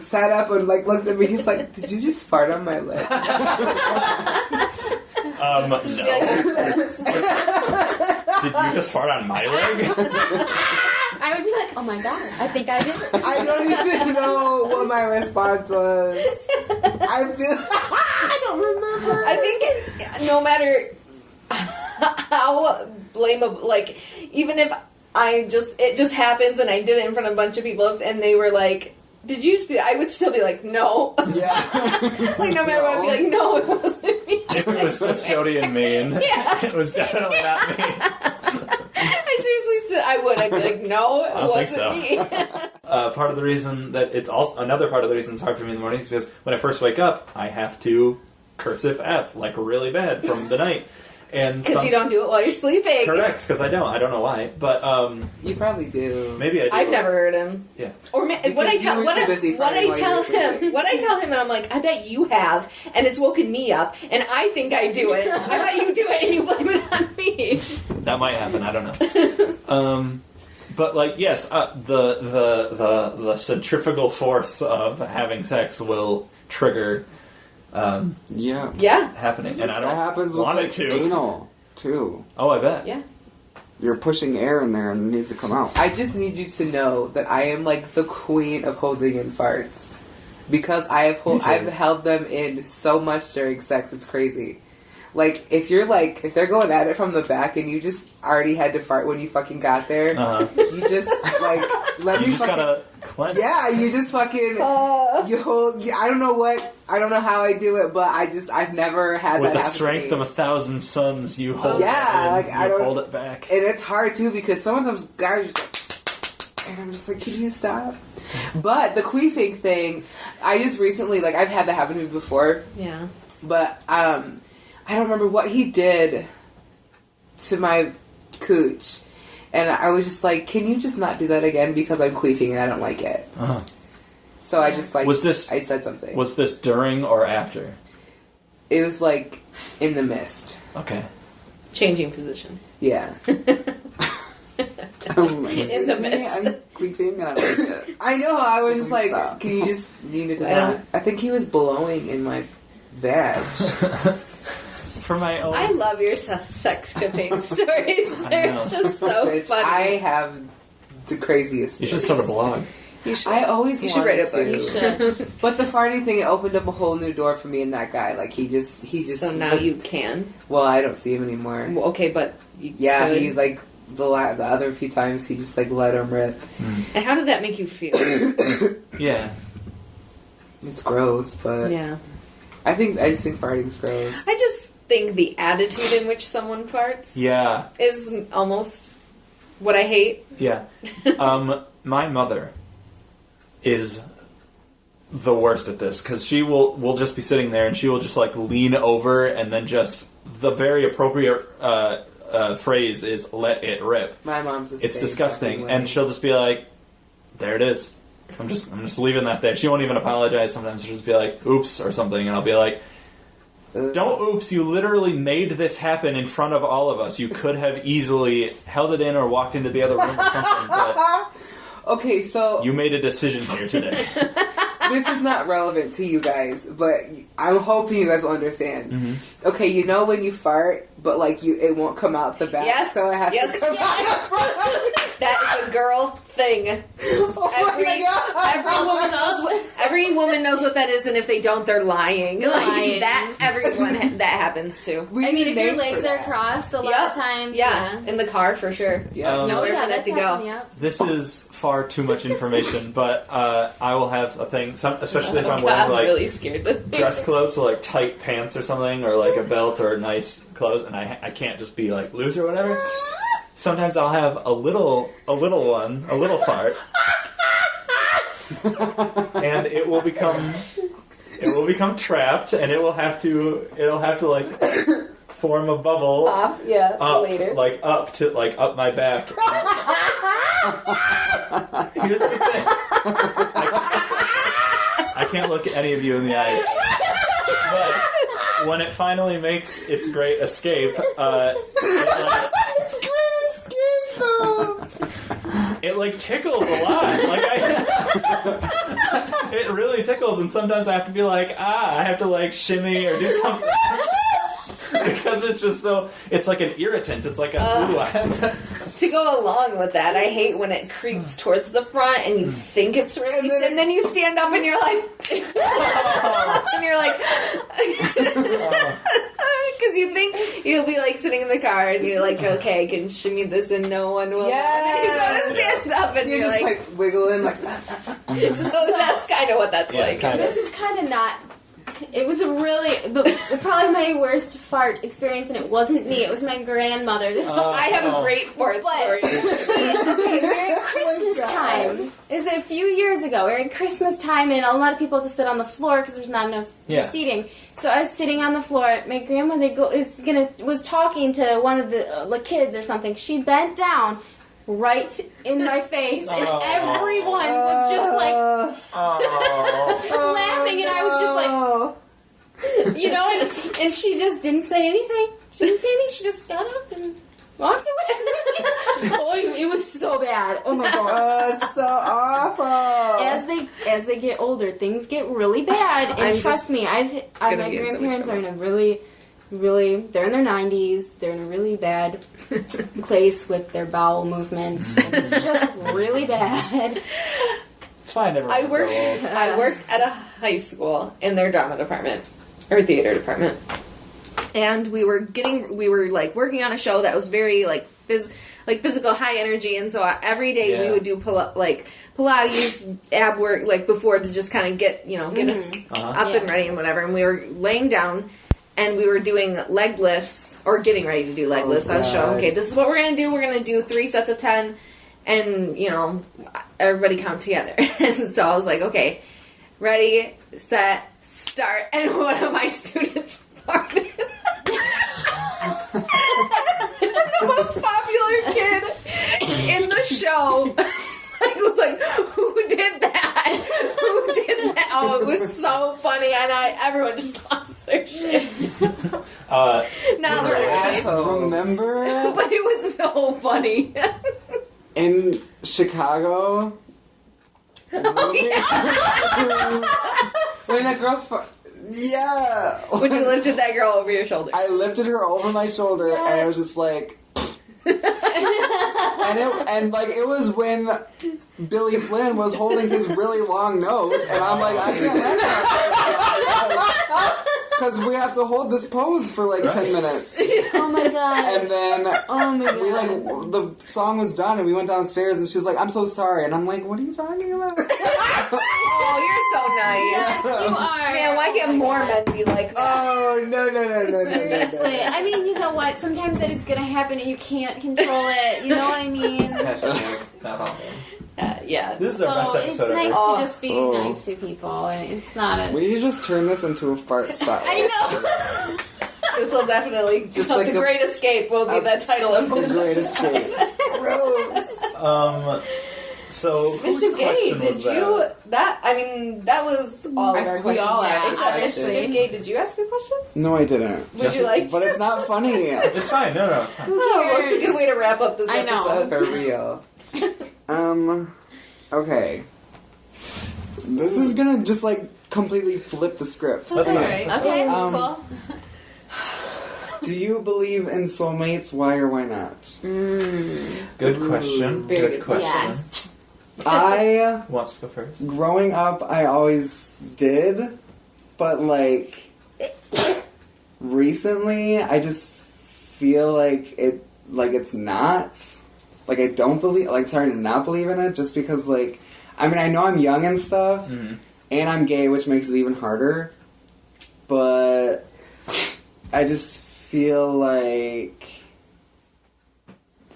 sat up and like looked at me. He was like, "Did you just fart on my leg?" No. Did you just fart on my leg? I would be like, oh my god, I think I did it. I don't even know what my response was. I don't remember. I think no matter how blameable, like, even if it just happens and I did it in front of a bunch of people and they were like, did you see? I would still be like, no. Yeah. Like, no matter what, I'd be like, no, it wasn't me. If it was just Jody and Maine, Yeah. it was definitely not me. I seriously said I would. I'd be like, no, it wasn't me. Part of the reason that it's also another part of the reason it's hard for me in the morning is because when I first wake up, I have to cursive F like really bad from the night, and Because you don't do it while you're sleeping. Correct, because I don't know why, but you probably do. maybe I do. I've never heard him. Yeah. Or what I tell him, and I'm like, I bet you have, and it's woken me up, and I think I do it. I bet you do it, and you blame it on me. That might happen. I don't know. But like, yes, the centrifugal force of having sex will trigger Yeah. happening, and I That don't happens with want like, it to. anal, too. Oh, I bet. Yeah. You're pushing air in there and it needs to come out. I just need you to know that I am like the queen of holding in farts. Because I've held them in so much during sex, it's crazy. Like, if they're going at it from the back and you just already had to fart when you fucking got there, you just, like, let You me just fucking... gotta cleanse. Yeah, you just fucking... you hold... I don't know how I do it, but I've never had With that the happen strength to of me. 1,000 suns, you hold Yeah, it like, in, I don't... hold it back. And it's hard, too, because some of those guys are just like... And I'm just like, can you stop? But the queefing thing, I just recently, like, I've had that happen to me before. Yeah. But, I don't remember what he did to my cooch. And I was just like, can you just not do that again? Because I'm queefing and I don't like it. Uh-huh. So I just, like, I said something. Was this during or after? It was, like, in the mist. Okay. Changing position. Yeah. In the mist. I'm queefing and I like it. I know, I was just like, Stop. can you just need it to not? I think he was blowing in my vag. For my own... I love your sexcapade stories. They're just so Which funny. I have the craziest You should stories. start a blog. You should, I always you should write a wanted book. You to. should. But the farting thing, it opened up a whole new door for me and that guy. Like, he just... So now you can. Well, I don't see him anymore. Well, okay, but you Yeah, could. he, like, the other few times, he just, like, let him rip. And how did that make you feel? Yeah. It's gross, but... Yeah. I just think farting's gross. I just think the attitude in which someone farts Yeah. is almost what I hate. Yeah. My mother is the worst at this because she will just be sitting there and she will just like lean over and then just the very appropriate phrase is "let it rip." My mom's the It's same disgusting, fucking way. and she'll just be like, "There it is." I'm just leaving that there. She won't even apologize. Sometimes she'll just be like, "Oops" or something, and I'll be like, "Don't oops! You literally made this happen in front of all of us. You could have easily held it in or walked into the other room or something, but Okay, so... you made a decision here today." This is not relevant to you guys, but I'm hoping you guys will understand. Mm-hmm. Okay, you know when you fart, but like it won't come out the back, Yes, so it has yes, to come yes. out the front. That is a girl thing. Oh my God. Every woman knows what that is, and if they don't, they're lying. Like Lying. that, everyone that happens to. We I need mean, a if your name legs for are that. crossed, a lot of times, yeah, in the car for sure. Yeah. There's nowhere for that that's to go. happened, yep. This is far too much information, but I will have a thing, especially if I'm God, wearing I'm like really scared. To dress clothes, so like tight pants or something, or like a belt or nice clothes, and I can't just be like loose or whatever. Sometimes I'll have a little fart, and it will become trapped, and it'll have to like form a bubble Off, later. up my back. Here's the thing. I can't look at any of you in the eyes. But when it finally makes its great escape, it like tickles a lot. It really tickles, and sometimes I have to be like, I have to like shimmy or do something. Because it's just so, it's like an irritant. It's like I have to to go along with that, I hate when it creeps towards the front and you think it's really, and then you stand up and you're like, and you're like, because you think you'll be like sitting in the car and you're like, okay, I can shimmy this and no one will. Yeah. And you go to stand up and You're you're just like wiggling like. so that's kind of what that's like. Kind of. This is kind of not. It was probably my worst fart experience, and it wasn't me. It was my grandmother. I have a great fart story. Okay, we're at Christmas time. It was a few years ago. We were at Christmas time, and a lot of people had to sit on the floor because there's not enough seating. So I was sitting on the floor. My grandmother was talking to one of the kids or something. She bent down right in my face, and everyone was just like laughing, and I was just like, you know, and she just didn't say anything. She didn't say anything. She just got up and walked away. Oh, it was so bad. Oh my god, it's so awful. As they get older, things get really bad, and trust me, my grandparents are in a really, they're in their 90s. They're in a really bad place with their bowel movements. And it's just really bad. It's fine. I worked at a high school in their drama department or theater department, and we were like working on a show that was very like physical, high energy, and so every day we would do Pilates, ab work like before to just kind of get us up and ready and whatever. And we were laying down. And we were doing leg lifts, or getting ready to do leg lifts. I was showing, okay, this is what we're going to do. We're going to do 3 sets of 10, and, everybody count together. And so I was like, okay, ready, set, start. And one of my students farted. The most popular kid in the show was like, who did that? Who did that? Oh, it was so funny, and everyone just lost their shit. Not really. Remember? But it was so funny. In Chicago. Oh, yeah. When that girl Yeah. When you lifted that girl over your shoulder. I lifted her over my shoulder, and I was just like... it was when Billy Flynn was holding his really long nose, and I'm like, I can't have because we have to hold this pose for like 10 minutes. Oh my god! And then we the song was done, and we went downstairs, and she's like, "I'm so sorry," and I'm like, "What are you talking about?" Oh, you're so nice. Yes, you are. Man, why can't more men be like that? Oh no! Seriously, I mean, you know what? Sometimes that is gonna happen, and you can't control it. You know what I mean? Not all. Yeah. This is our best It's episode nice ever. to just be nice to people. It's not a. We need to just turn this into a fart style. I know. This will definitely Just the like Great Escape will be the title of The this. Great Escape. Gross. So whose Mr. Gay, question did was you that? that was all of our We questions. all asked Except questions. Mr. Gay, did you ask a question? No, I didn't. Would you like to? But it's not funny. It's fine. No, it's fine. Oh, well, it's a good way to wrap up this I know. episode. For real. Okay. This is gonna just completely flip the script. That's fine. Alright. Okay, Um, cool. Do you believe in soulmates? Why or why not? Good question. Very Good good question. Yes. I, Who wants to go first? growing up, I always did, but recently, I just feel like it's not. I don't believe, starting to not believe in it, just because, I know I'm young and stuff, and I'm gay, which makes it even harder, but I just feel like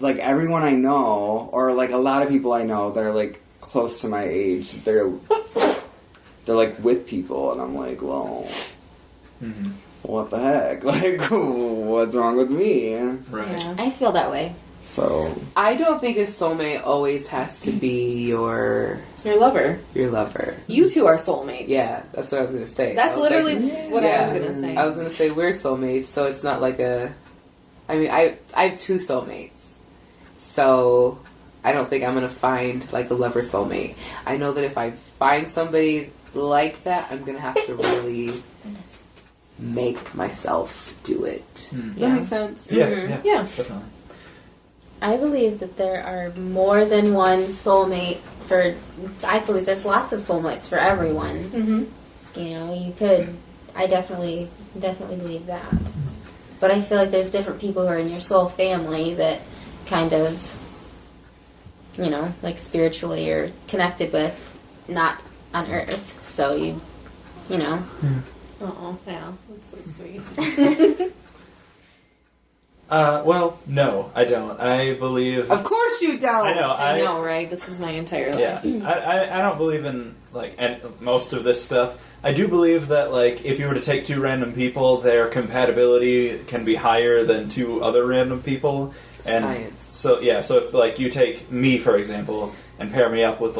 everyone I know, or a lot of people I know that are close to my age, they're with people, and I'm like, well, what the heck? What's wrong with me? Right. Yeah, I feel that way. So I don't think a soulmate always has to be your lover. lover. You two are soulmates. Yeah, that's what I was gonna say. That's I was literally what I was Yeah. gonna say. I was gonna say we're soulmates, so it's not like a. I mean, I have 2 soulmates, so I don't think I'm gonna find a lover soulmate. I know that if I find somebody like that, I'm gonna have to really make myself do it. Does that make sense? Yeah, Mhm. yeah, Yeah. definitely. I believe that there are more than one soulmate for. I believe there's lots of soulmates for everyone. Mm-hmm. You know, you could. I definitely believe that. But I feel like there's different people who are in your soul family that kind of, you know, like spiritually or connected with, not on Earth. So you know. Oh, yeah, that's so sweet. Well, no, I don't. I believe. Of course you don't. I know. I know, right? This is my entire life. Yeah, I don't believe in and most of this stuff. I do believe that if you were to take two random people, their compatibility can be higher than two other random people. And Science. so if you take me for example and pair me up with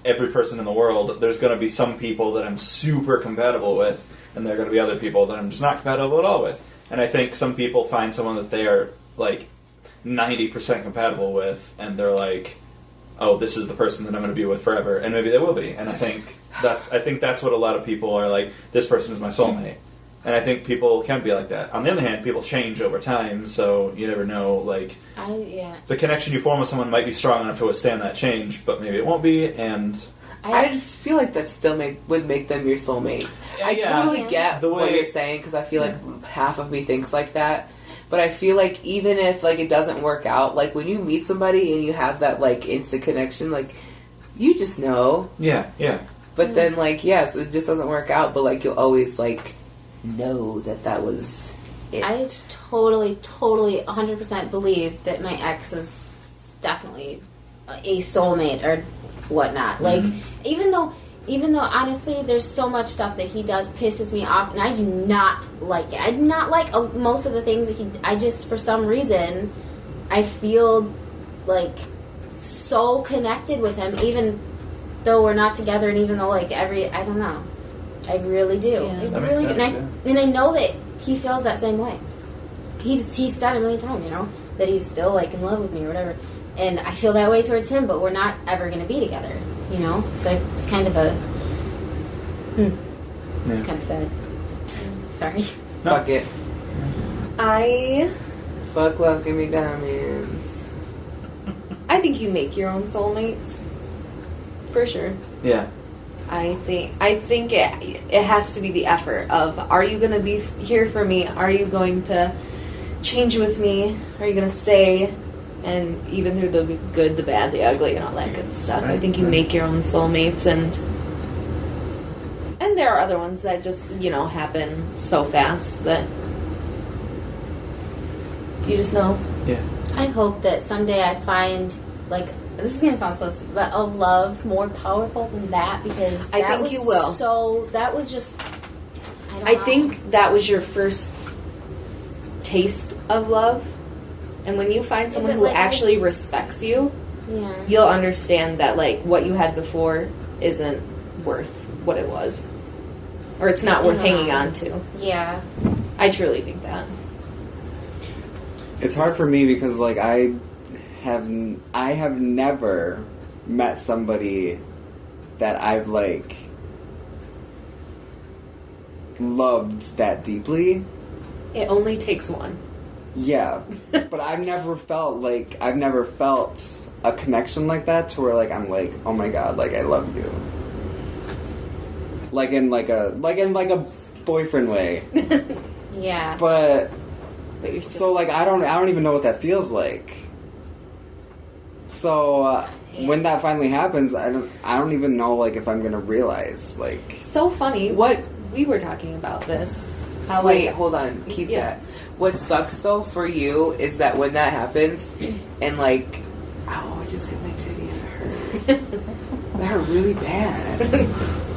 every person in the world, there's going to be some people that I'm super compatible with, and there are going to be other people that I'm just not compatible at all with. And I think some people find someone that they are 90% compatible with, and they're like, "Oh, this is the person that I'm going to be with forever," and maybe they will be. And I think that's what a lot of people are like. This person is my soulmate, and I think people can be like that. On the other hand, people change over time, so you never know. The connection you form with someone might be strong enough to withstand that change, but maybe it won't be. And I feel like that still would make them your soulmate. I totally get what you're saying, because I feel like half of me thinks like that. But I feel like even if it doesn't work out, when you meet somebody and you have that instant connection, you just know. Yeah. But then yes, it just doesn't work out. But you'll always know that was it. I totally 100% believe that my ex is definitely a soulmate or whatnot. Even though honestly there's so much stuff that he does pisses me off, and I do not like it. I do not like most of the things that I just, for some reason, I feel so connected with him, even though we're not together, and even though I don't know, I really do. Yeah. I really do. And I know that he feels that same way. He's said a million times, that he's still in love with me or whatever. And I feel that way towards him, but we're not ever going to be together, So it's kind of it's kind of sad. Sorry. Fuck it. Fuck love, give me diamonds. I think you make your own soulmates. For sure. Yeah. I think it has to be the effort of, are you going to be here for me? Are you going to change with me? Are you going to stay? And even through the good, the bad, the ugly, and all that good stuff. Right. I think you make your own soulmates, and there are other ones that just, happen so fast that you just know. Yeah. I hope that someday I find, this is going to sound so stupid, but a love more powerful than that, because I think you will. So, that was just, I think that was your first taste of love. And when you find someone who actually respects you, you'll understand that, what you had before isn't worth what it was. Or it's not worth hanging on to. Yeah. I truly think that. It's hard for me because, I have never met somebody that I've, loved that deeply. It only takes one. Yeah, but I've never felt a connection like that to where I'm oh my god, I love you. In a boyfriend way. Yeah. But you're still, I don't even know what that feels like. So when that finally happens, I don't even know if I'm gonna realize So funny. What we were talking about this. How Wait, hold on. Keep that. What sucks though for you is that when that happens, and oh, I just hit my titty and it hurt. That hurt really bad.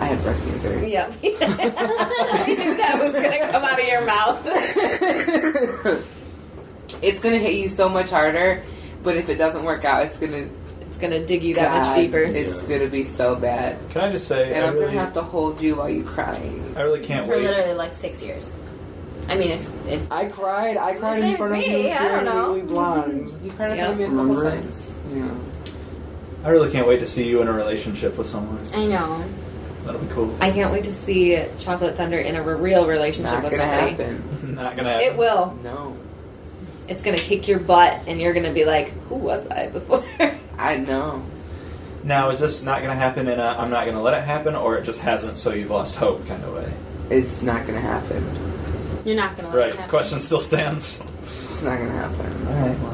I have breast cancer. Yep. I knew that was gonna come out of your mouth. It's gonna hit you so much harder, but if it doesn't work out, it's gonna dig you that much deeper. It's gonna be so bad. Can I just say, and I'm gonna have to hold you while you're crying. I really can't for wait. For literally 6 years. I mean, if I cried in front of you during Legally Blonde. You cried in front of me a couple times. Yeah. I really can't wait to see you in a relationship with someone. I know. That'll be cool. I can't wait to see Chocolate Thunder in a real relationship with somebody. Happen. Not gonna happen. It will. No. it's gonna kick your butt, and you're gonna be like, "Who was I before?" I know. Now, is this not going to happen in a I'm not going to let it happen, or it just hasn't, so you've lost hope kind of way? It's not gonna happen. You're not gonna let it Right. happen. Question still stands. It's not gonna happen. All right. Well.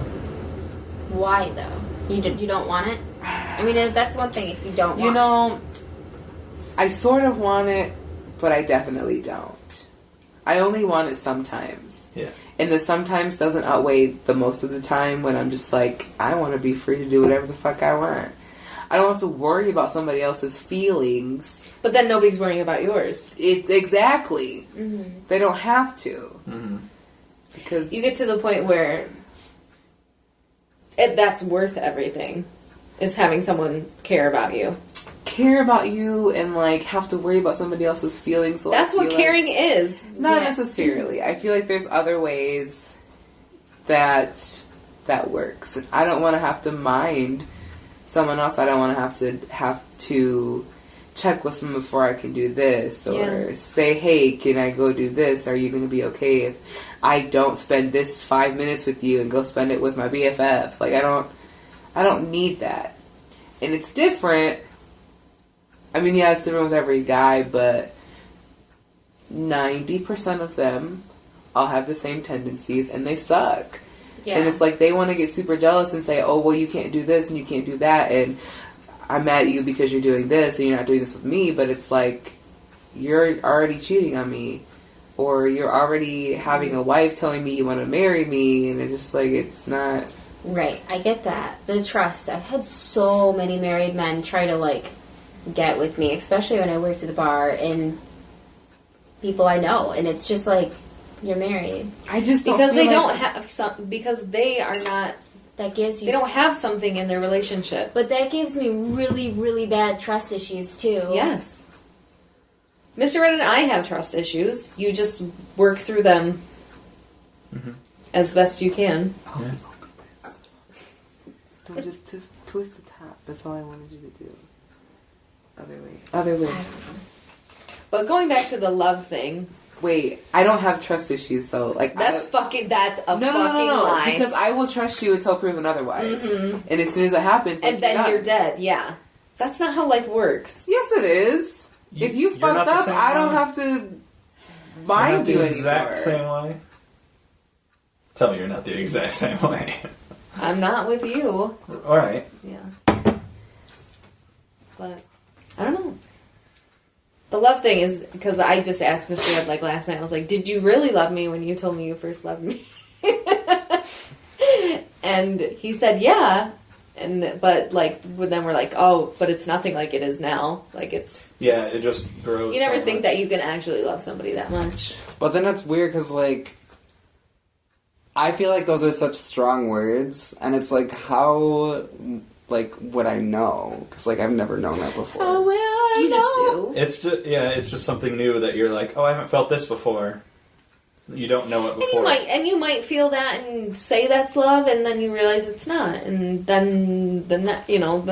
Why though? You don't want it? I mean, that's one thing if you don't want You know, I sort of want it, but I definitely don't. I only want it sometimes. Yeah. And the sometimes doesn't outweigh the most of the time when I'm just like, I want to be free to do whatever the fuck I want. I don't have to worry about somebody else's feelings. But then nobody's worrying about yours. Exactly. Mm-hmm. They don't have to. Mm-hmm. Because You get to the point where that's worth everything, is having someone care about you. care about you and like have to worry about somebody else's feelings. So That's what caring is. Not Yeah. necessarily. I feel like there's other ways that works. I don't want to have to mind someone else. I don't want to have to check with them before I can do this, or say, hey, can I go do this? Are you going to be okay if I don't spend this 5 minutes with you and go spend it with my BFF? Like, I don't need that. And it's different. I mean, yeah, it's different with every guy, but 90% of them all have the same tendencies, and they suck. Yeah. And it's like they want to get super jealous and say, oh, well, you can't do this and you can't do that, and I'm mad at you because you're doing this and you're not doing this with me. But it's like, you're already cheating on me, or you're already having a wife telling me you want to marry me, and it's just like, it's not... Right, I get that. The trust. I've had so many married men try to, like, get with me, especially when I worked at the bar, and people I know, and it's just like, you're married. I just don't because feel they like don't have some, because they are not, That gives you... they don't have something in their relationship. But that gives me really, really bad trust issues, too. Yes. Mr. Red and I have trust issues. You just work through them as best you can. Yeah. Don't just twist the top. That's all I wanted you to do. Other way. But going back to the love thing, Wait, I don't have trust issues, so like that's a fucking no, lie. because I will trust you until proven otherwise. Mhm. And as soon as it happens, And then you're dead. Yeah, that's not how life works. Yes, it is. If you you're fucked not the up, same I don't way? have to You're mind not you the exact anymore. same way. Tell me you're not the exact same way. I'm not with you. All right. Yeah. But I don't know. The love thing is because I just asked Mr. Ed like last night. I was like, "Did you really love me when you told me you first loved me?" And he said, "Yeah." But then we're like, "Oh, but it's nothing like it is now. Like it's Yeah, it just grows. you never so think much. that you can actually love somebody that much." But then it's weird because, like, I feel like those are such strong words, and it's like, how, like, would I know? Because, like, I've never known that before. Oh, well, I You just know. do. It's just something new that you're like, oh, I haven't felt this before. You don't know it And before. you might feel that and say that's love, and then you realize it's not, and then the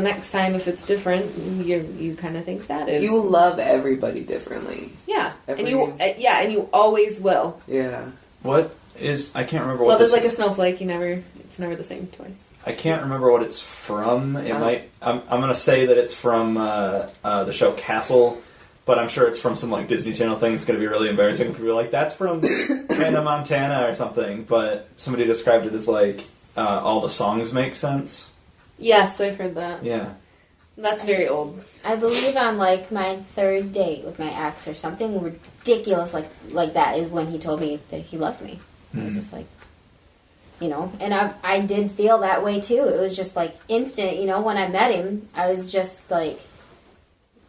next time if it's different, you kind of think that is. You love everybody differently. Yeah, Every- and you always will. Yeah. What is? I can't remember what. Love is this like a snowflake. It's never the same twice. I can't remember what it's from. It might. I'm gonna say that it's from the show Castle, but I'm sure it's from some like Disney Channel thing. It's gonna be really embarrassing if people are like, "That's from Hannah Montana" or something. But somebody described it as like all the songs make sense. Yes, I've heard that. Yeah. That's very old. I believe on, like, my third date with my ex or something ridiculous like that is when he told me that he loved me. I was just like, and I did feel that way, too. It was just, like, instant, when I met him, I was just, like,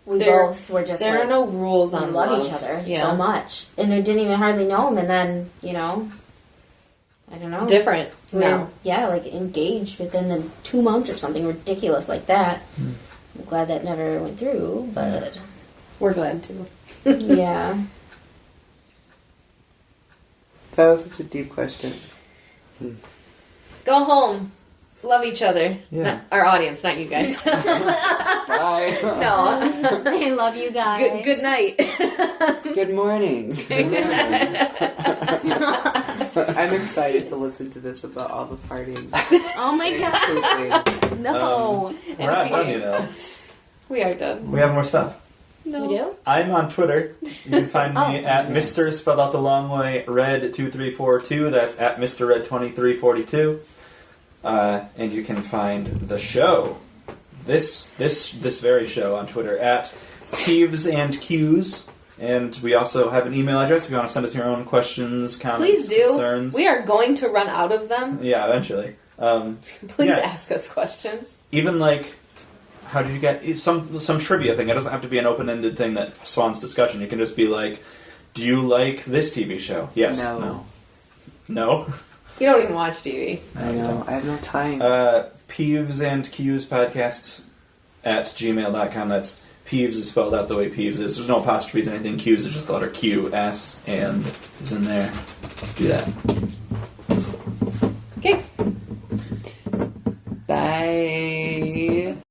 both were just, there like, are no rules we on love each other Yeah. so much. And I didn't even hardly know him, and then, I don't know. It's different now. Yeah, like, engaged within the 2 months or something ridiculous like that. I'm glad that never went through, but... We're glad too. yeah. That was such a deep question. Go home. Love each other. Yeah. Not, our audience, not you guys. Bye. No. I love you guys. Good night. Good morning. I'm excited to listen to this about all the farting. Oh my god. No. We're not done, you know. We are done. We have more stuff. No. We do? I'm on Twitter. You can find me at Mr. spelled out the long way, Red2342. That's at Mr. Red2342. And you can find the show, this very show, on Twitter at Peeves and Q's. And we also have an email address if you want to send us your own questions, comments, Please do. concerns. We are going to run out of them. Yeah, eventually. Please ask us questions. Even like, how did you get some trivia thing? It doesn't have to be an open-ended thing that spawns discussion. You can just be like, do you like this TV show? Yes. No. No? You don't even watch TV. I know. I have no time. Peeves and Q's podcast at gmail.com. That's Peeves is spelled out the way Peeves is. There's no apostrophes or anything. Q's is just the letter Q, S, and is in there. Do that. Okay. Bye.